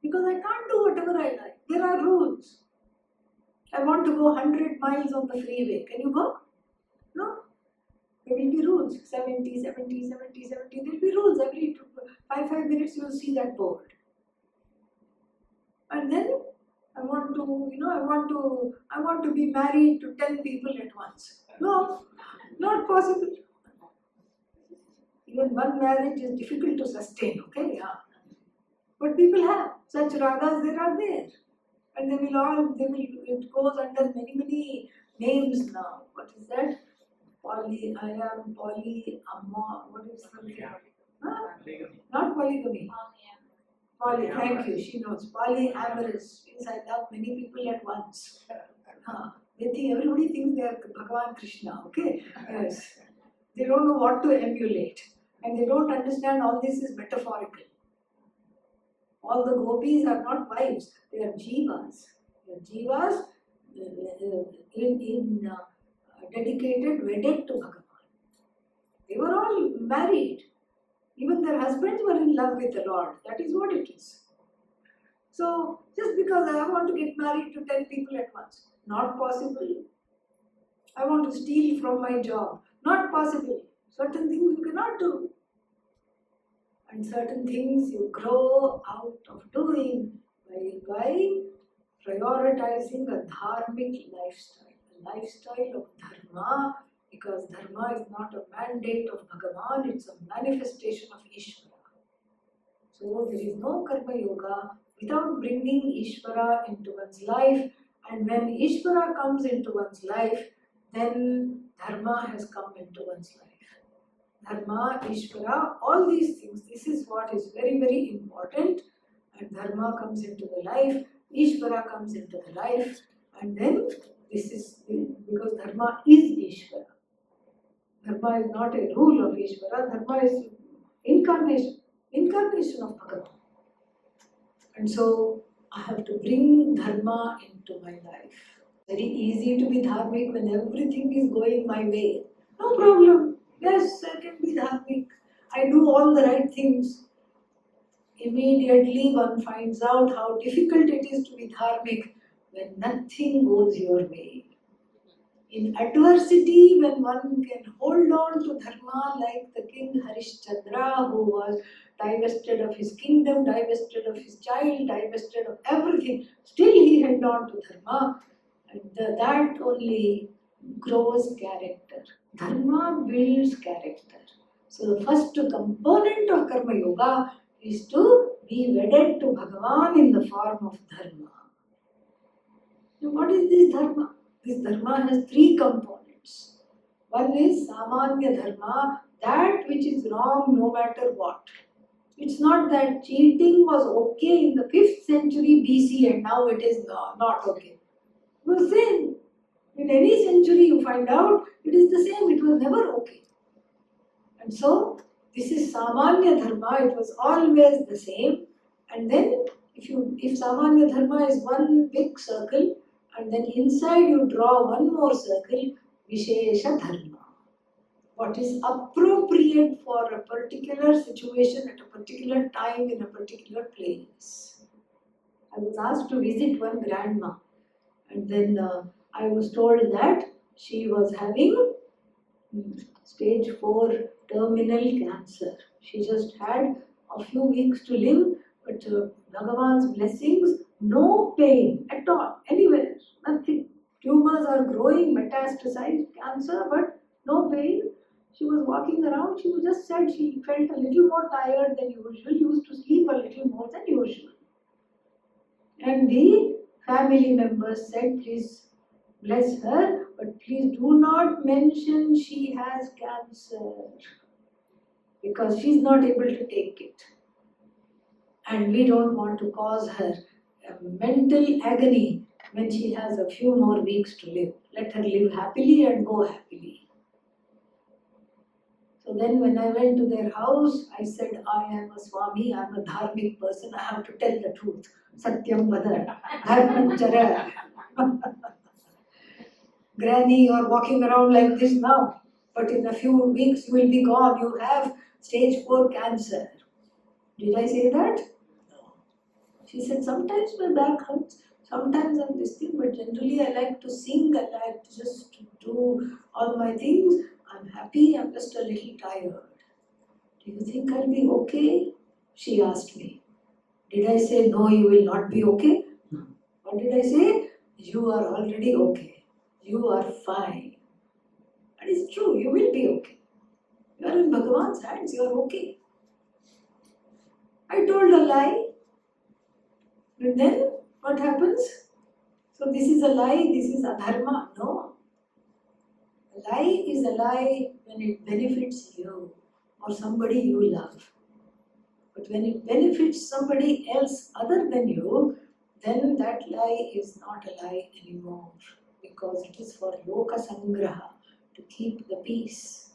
Because I can't do whatever I like. There are rules. I want to go 100 miles on the freeway. Can you go? No. There will be rules. 70, 70, 70, 70. There will be rules. Every 5 minutes you will see that board. And then I want to be married to 10 people at once. No, not possible. Even one marriage is difficult to sustain, okay? Yeah. But people have such ragas, there are there. And it goes under many names now. What is that? What is something? Huh? Not polygamy. Thank you, she knows. Polyamorous means I love many people at once. Everybody thinks they are Bhagavan Krishna, okay? Yes. They don't know what to emulate. And they don't understand all this is metaphorical. All the gopis are not wives, they are jivas. They are jivas dedicated, wedded to Bhagavan. They were all married. Even their husbands were in love with the Lord. That is what it is. So, just because I want to get married to 10 people at once, not possible. I want to steal from my job, not possible. Certain things you cannot do. And certain things you grow out of doing by prioritizing a dharmic lifestyle, a lifestyle of dharma, because dharma is not a mandate of Bhagavan, it's a manifestation of Ishvara. So there is no karma yoga without bringing Ishvara into one's life, and when Ishvara comes into one's life, then dharma has come into one's life. Dharma, Ishvara, all these things, this is what is very important, and dharma comes into the life, Ishvara comes into the life, and then this is because dharma is Ishvara. Dharma is not a rule of Ishvara, dharma is incarnation of Bhagavan. And so I have to bring dharma into my life. Very easy to be dharmic when everything is going my way. No problem. Yes, I can be dharmic. I do all the right things. Immediately one finds out how difficult it is to be dharmic when nothing goes your way. In adversity, when one can hold on to dharma like the king Harishchandra, who was divested of his kingdom, divested of his child, divested of everything, still he held on to dharma, and that only grows character. Dharma builds character. So the first component of Karma Yoga is to be wedded to Bhagavan in the form of dharma. Now what is this dharma? This dharma has 3 components. One is samanya dharma, that which is wrong no matter what. It's not that cheating was okay in the 5th century BC and now it is not okay. It was same. In any century you find out it is the same, it was never okay. And so this is samanya dharma, it was always the same. And then if samanya dharma is one big circle, and then inside you draw one more circle, Vishesha Dharma. What is appropriate for a particular situation at a particular time in a particular place. I was asked to visit one grandma, and then I was told that she was having stage 4 terminal cancer. She just had a few weeks to live, but Bhagavan's blessings, No pain at all, anywhere, nothing. Tumors are growing, metastasized cancer, but no pain. She was walking around, she just said she felt a little more tired than usual, used to sleep a little more than usual. And the family members said, please bless her, but please do not mention she has cancer because she's not able to take it. And we don't want to cause her mental agony when she has a few more weeks to live. Let her live happily and go happily. So then when I went to their house, I said, I am a Swami, I am a dharmic person, I have to tell the truth. Satyam vada, dharmam chara. Granny, you are walking around like this now, but in a few weeks you will be gone. You have stage 4 cancer. Did I say that? No. She said, sometimes my back hurts, sometimes I'm this thing, but generally I like to sing, I like to just do all my things. I'm happy, I'm just a little tired. Do you think I'll be okay? She asked me. Did I say, no, you will not be okay? No. What did I say? You are already okay. You are fine. And it's true, you will be okay. You are in Bhagavan's hands, you are okay. I told a lie. And then what happens? So this is a lie, this is adharma. No. A lie is a lie when it benefits you or somebody you love. But when it benefits somebody else other than you, then that lie is not a lie anymore. Because it is for loka sangraha, to keep the peace.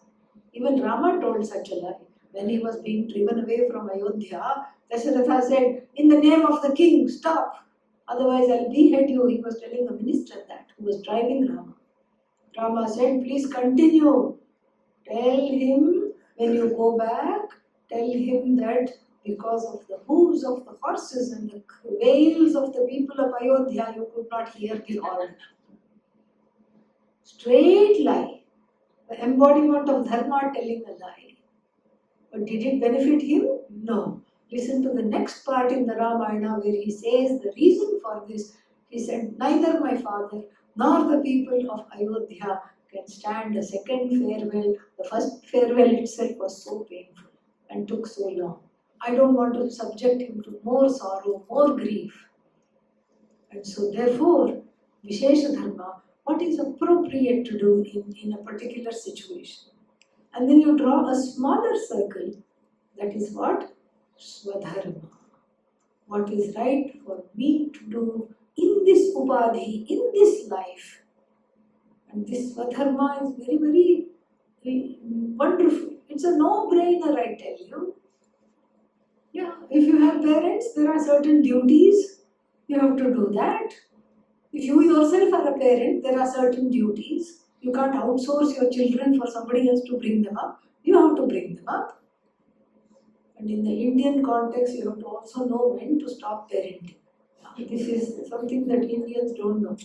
Even Rama told such a lie. When he was being driven away from Ayodhya, Dasharatha said, in the name of the king, stop. Otherwise I'll behead you. He was telling the minister that, who was driving Rama. Rama said, please continue. Tell him, when you go back, tell him that because of the hooves of the horses and the wails of the people of Ayodhya, you could not hear the order. Straight lie. The embodiment of dharma telling a lie. But did it benefit him? No. Listen to the next part in the Ramayana where he says the reason for this. He said, neither my father nor the people of Ayodhya can stand a second farewell. The first farewell itself was so painful and took so long. I don't want to subject him to more sorrow, more grief. And so therefore, Vishesha Dharma, what is appropriate to do in a particular situation? And then you draw a smaller circle, that is what? Swadharma. What is right for me to do in this upadhi, in this life. And this Swadharma is very, very, very wonderful. It's a no-brainer, I tell you. Yeah, if you have parents, there are certain duties. You have to do that. If you yourself are a parent, there are certain duties. You can't outsource your children for somebody else to bring them up. You have to bring them up. And in the Indian context, you have to also know when to stop parenting. This is something that Indians don't know.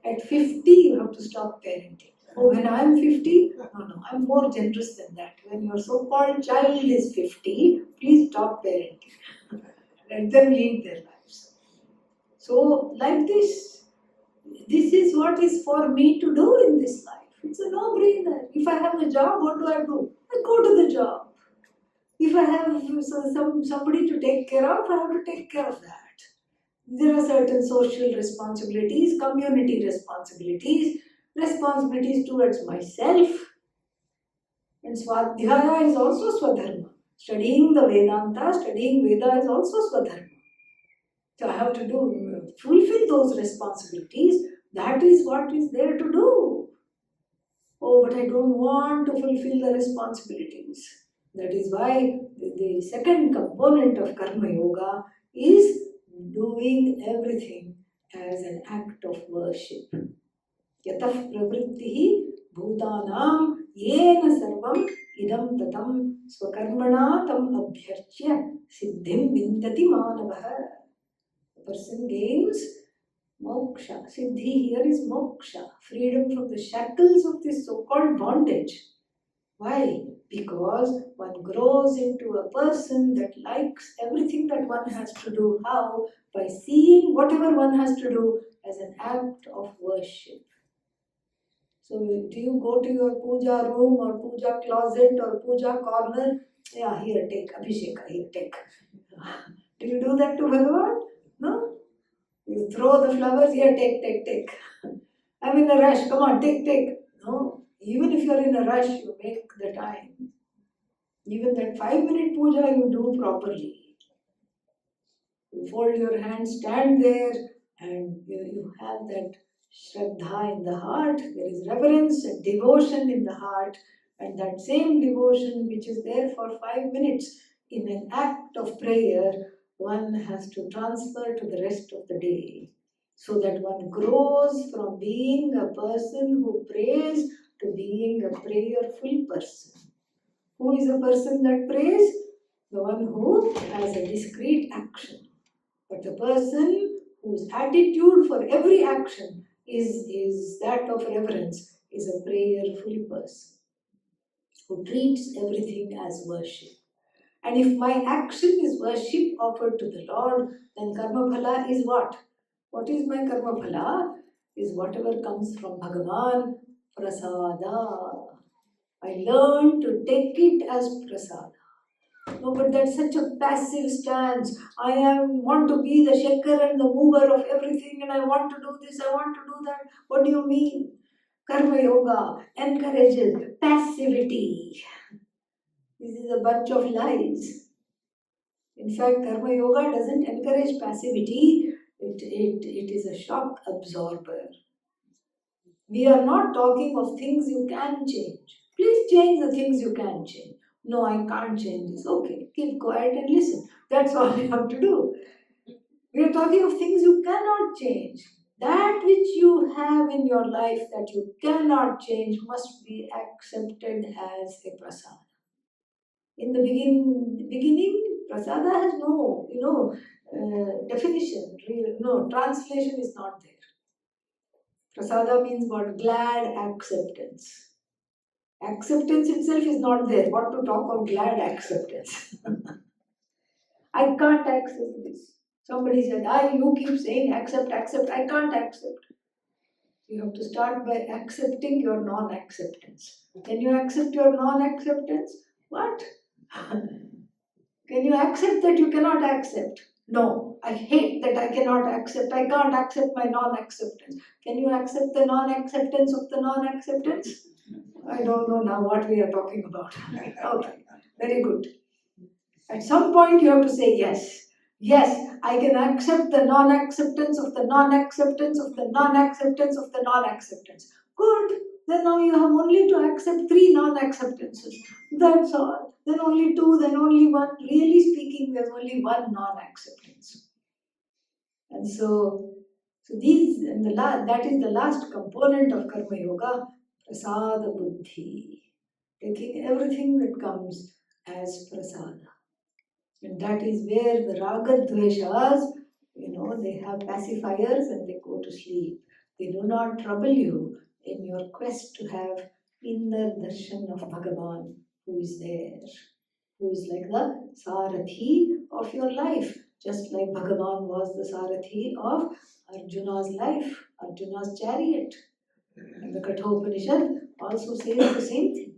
At 50, you have to stop parenting. Oh, when I am 50, no, I'm more generous than that. When your so-called child is 50, please stop parenting. Let them lead their lives. So, like this is what is for me to do in this life. It's a no-brainer. If I have a job, what do? I go to the job. If I have somebody to take care of, I have to take care of that. There are certain social responsibilities, community responsibilities, responsibilities towards myself. And Swadhyaya is also Swadharma. Studying the Vedanta, studying Veda is also Swadharma. So I have to fulfill those responsibilities. That is what is there to do. Oh, but I don't want to fulfill the responsibilities. That is why the second component of Karma Yoga is doing everything as an act of worship. Yatah pravrittihi bhutanam yena sarvam idam tatam swakarmana tam abhyarchya siddhim vindati manavaha. The person gains moksha. Siddhi here is moksha, freedom from the shackles of this so-called bondage. Why? Because one grows into a person that likes everything that one has to do. How? By seeing whatever one has to do as an act of worship. So, do you go to your puja room or puja closet or puja corner? Yeah, here, take Abhisheka, here, take. Do you do that to Bhagavan? No? You throw the flowers, here, take. I'm in a rush, come on, take. No, even if you're in a rush, you make the time. Even that 5-minute puja you do properly. You fold your hands, stand there, and you have that Shraddha in the heart. There is reverence and devotion in the heart, and that same devotion which is there for 5 minutes in an act of prayer, one has to transfer to the rest of the day. So that one grows from being a person who prays to being a prayerful person. Who is a person that prays? The one who has a discrete action. But the person whose attitude for every action is that of reverence is a prayerful person who treats everything as worship. And if my action is worship offered to the Lord, then karma phala is what? What is my karma phala? Is whatever comes from Bhagavan, prasada. I learn to take it as prasada. No, but that's such a passive stance. Want to be the shaker and the mover of everything, and I want to do this, I want to do that. What do you mean? Karma Yoga encourages passivity. This is a bunch of lies. In fact, Karma Yoga doesn't encourage passivity, it is a shock absorber. We are not talking of things you can change. Please change the things you can change. No, I can't change this. Okay, keep quiet and listen. That's all you have to do. We are talking of things you cannot change. That which you have in your life that you cannot change must be accepted as a prasad. In the beginning, prasada has no, definition. No, translation is not there. Prasada means what? Glad acceptance. Acceptance itself is not there. What to talk of glad acceptance? I can't accept this. Somebody said, you keep saying accept. I can't accept. You have to start by accepting your non-acceptance. Can you accept your non-acceptance? What? Can you accept that you cannot accept? No, I hate that I cannot accept. I can't accept my non-acceptance. Can you accept the non-acceptance of the non-acceptance? I don't know now what we are talking about. Okay, very good. At some point you have to say yes. Yes, I can accept the non-acceptance of the non-acceptance of the non-acceptance of the non-acceptance. Good. Then now you have only to accept 3 non-acceptances. That's all. Then only 2, then only 1. Really speaking, there's only 1 non-acceptance. And so that is the last component of Karma Yoga, prasada buddhi. Taking everything that comes as prasada. And that is where the raga dveshas, they have pacifiers and they go to sleep. They do not trouble you in your quest to have inner darshan of Bhagavan, who is there, who is like the Sarathi of your life, just like Bhagavan was the Sarathi of Arjuna's life, Arjuna's chariot. And the Kathopanishad also says the same thing.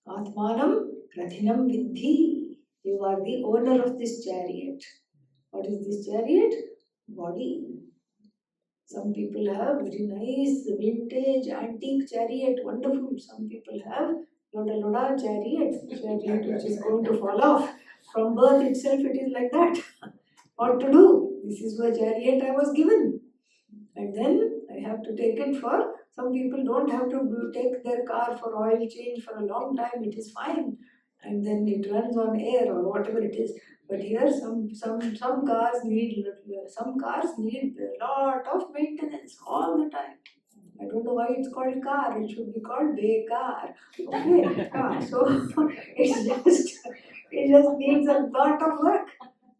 Atmanam Rathinam Vidhi. You are the owner of this chariot. What is this chariot? Body. Some people have very nice vintage antique chariot, wonderful. Some people have Loda chariot which is going to fall off. From birth itself it is like that. What to do? This is the chariot I was given. And then I have to take it for, some people don't have to take their car for oil change for a long time, it is fine. And then it runs on air or whatever it is. But here some cars need a lot of maintenance all the time. I don't know why it's called car. It should be called car. Okay, car. So it just needs a lot of work.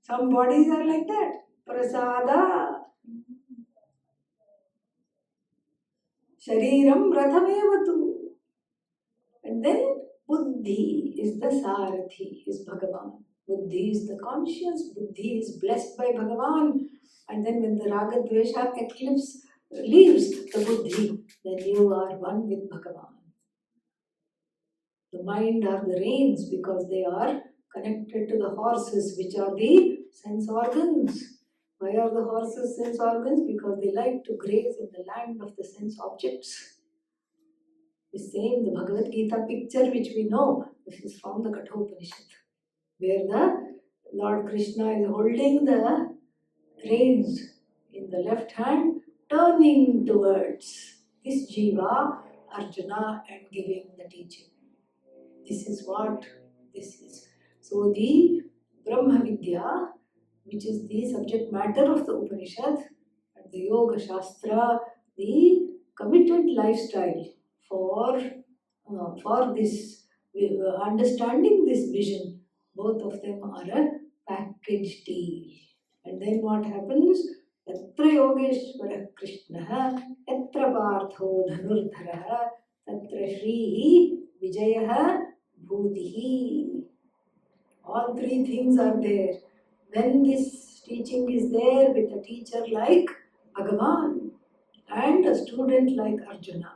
Some bodies are like that. Prasada. Shariram rathamevatu. And then Buddhi is the Sarathi, is Bhagavan. Buddhi is the conscience, Buddhi is blessed by Bhagavan. And then when the Raga Dvesha eclipse leaves the Buddhi, then you are one with Bhagavan. The mind are the reins because they are connected to the horses, which are the sense organs. Why are the horses sense organs? Because they like to graze in the land of the sense objects. The same, the Bhagavad Gita picture which we know, this is from the Kathopanishad, where the Lord Krishna is holding the reins in the left hand, turning towards this Jiva, Arjuna, and giving the teaching. This is what this is. So the Brahma Vidya, which is the subject matter of the Upanishad, and the Yoga Shastra, the committed lifestyle for this, understanding this vision, both of them are a package deal. And then what happens? Yatra Yogeshwara Krishna, Yatra Partho Dhanurdhara, Tatra Shrihi Vijayah Bhutihi. All three things are there. When this teaching is there with a teacher like Bhagavan and a student like Arjuna.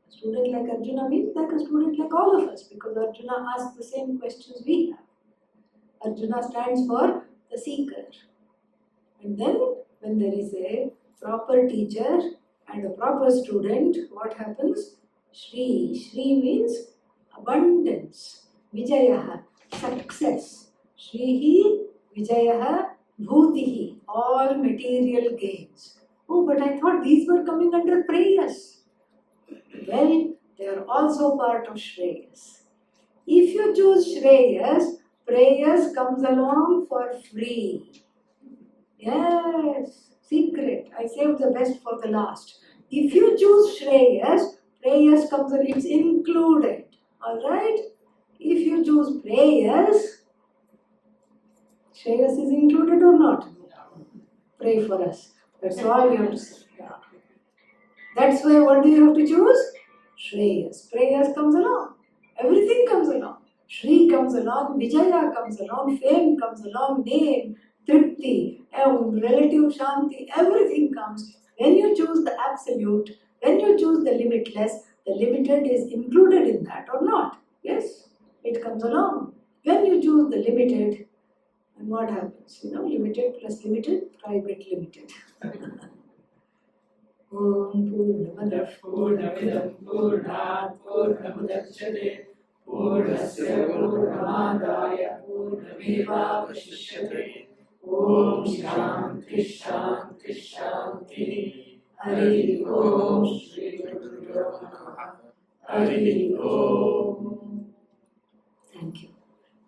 A student like Arjuna means like a student like all of us, because Arjuna asks the same questions we have. Arjuna stands for the seeker. And then when there is a proper teacher and a proper student, what happens? Shri. Shri means abundance. Vijayah, success. Shrihi, Vijayah, Bhutihi, all material gains. Oh, but I thought these were coming under prayers. Well, they are also part of Shreyas. If you choose Shreyas, prayers comes along for free. Yes, secret. I saved the best for the last. If you choose Shreyas, prayers comes and it's included. Alright? If you choose prayers, Shreyas is included or not? Pray for us. That's all you have to say. That's why what do you have to choose? Shreyas. Prayers comes along. Everything comes along. Shri comes along, Vijaya comes along, fame comes along, name, Tripti, relative Shanti, everything comes. When you choose the absolute, when you choose the limitless, the limited is included in that or not? Yes, it comes along. When you choose the limited, and what happens? Limited plus limited, private limited. Om Purnamada Purnamidam Purnat Purnamudachyate Purnasya Purnamadaya Purnamevavashishyate Om Shanti Shanti Shanti Hari Om Shri Guru Namaha Hari Om. Thank you.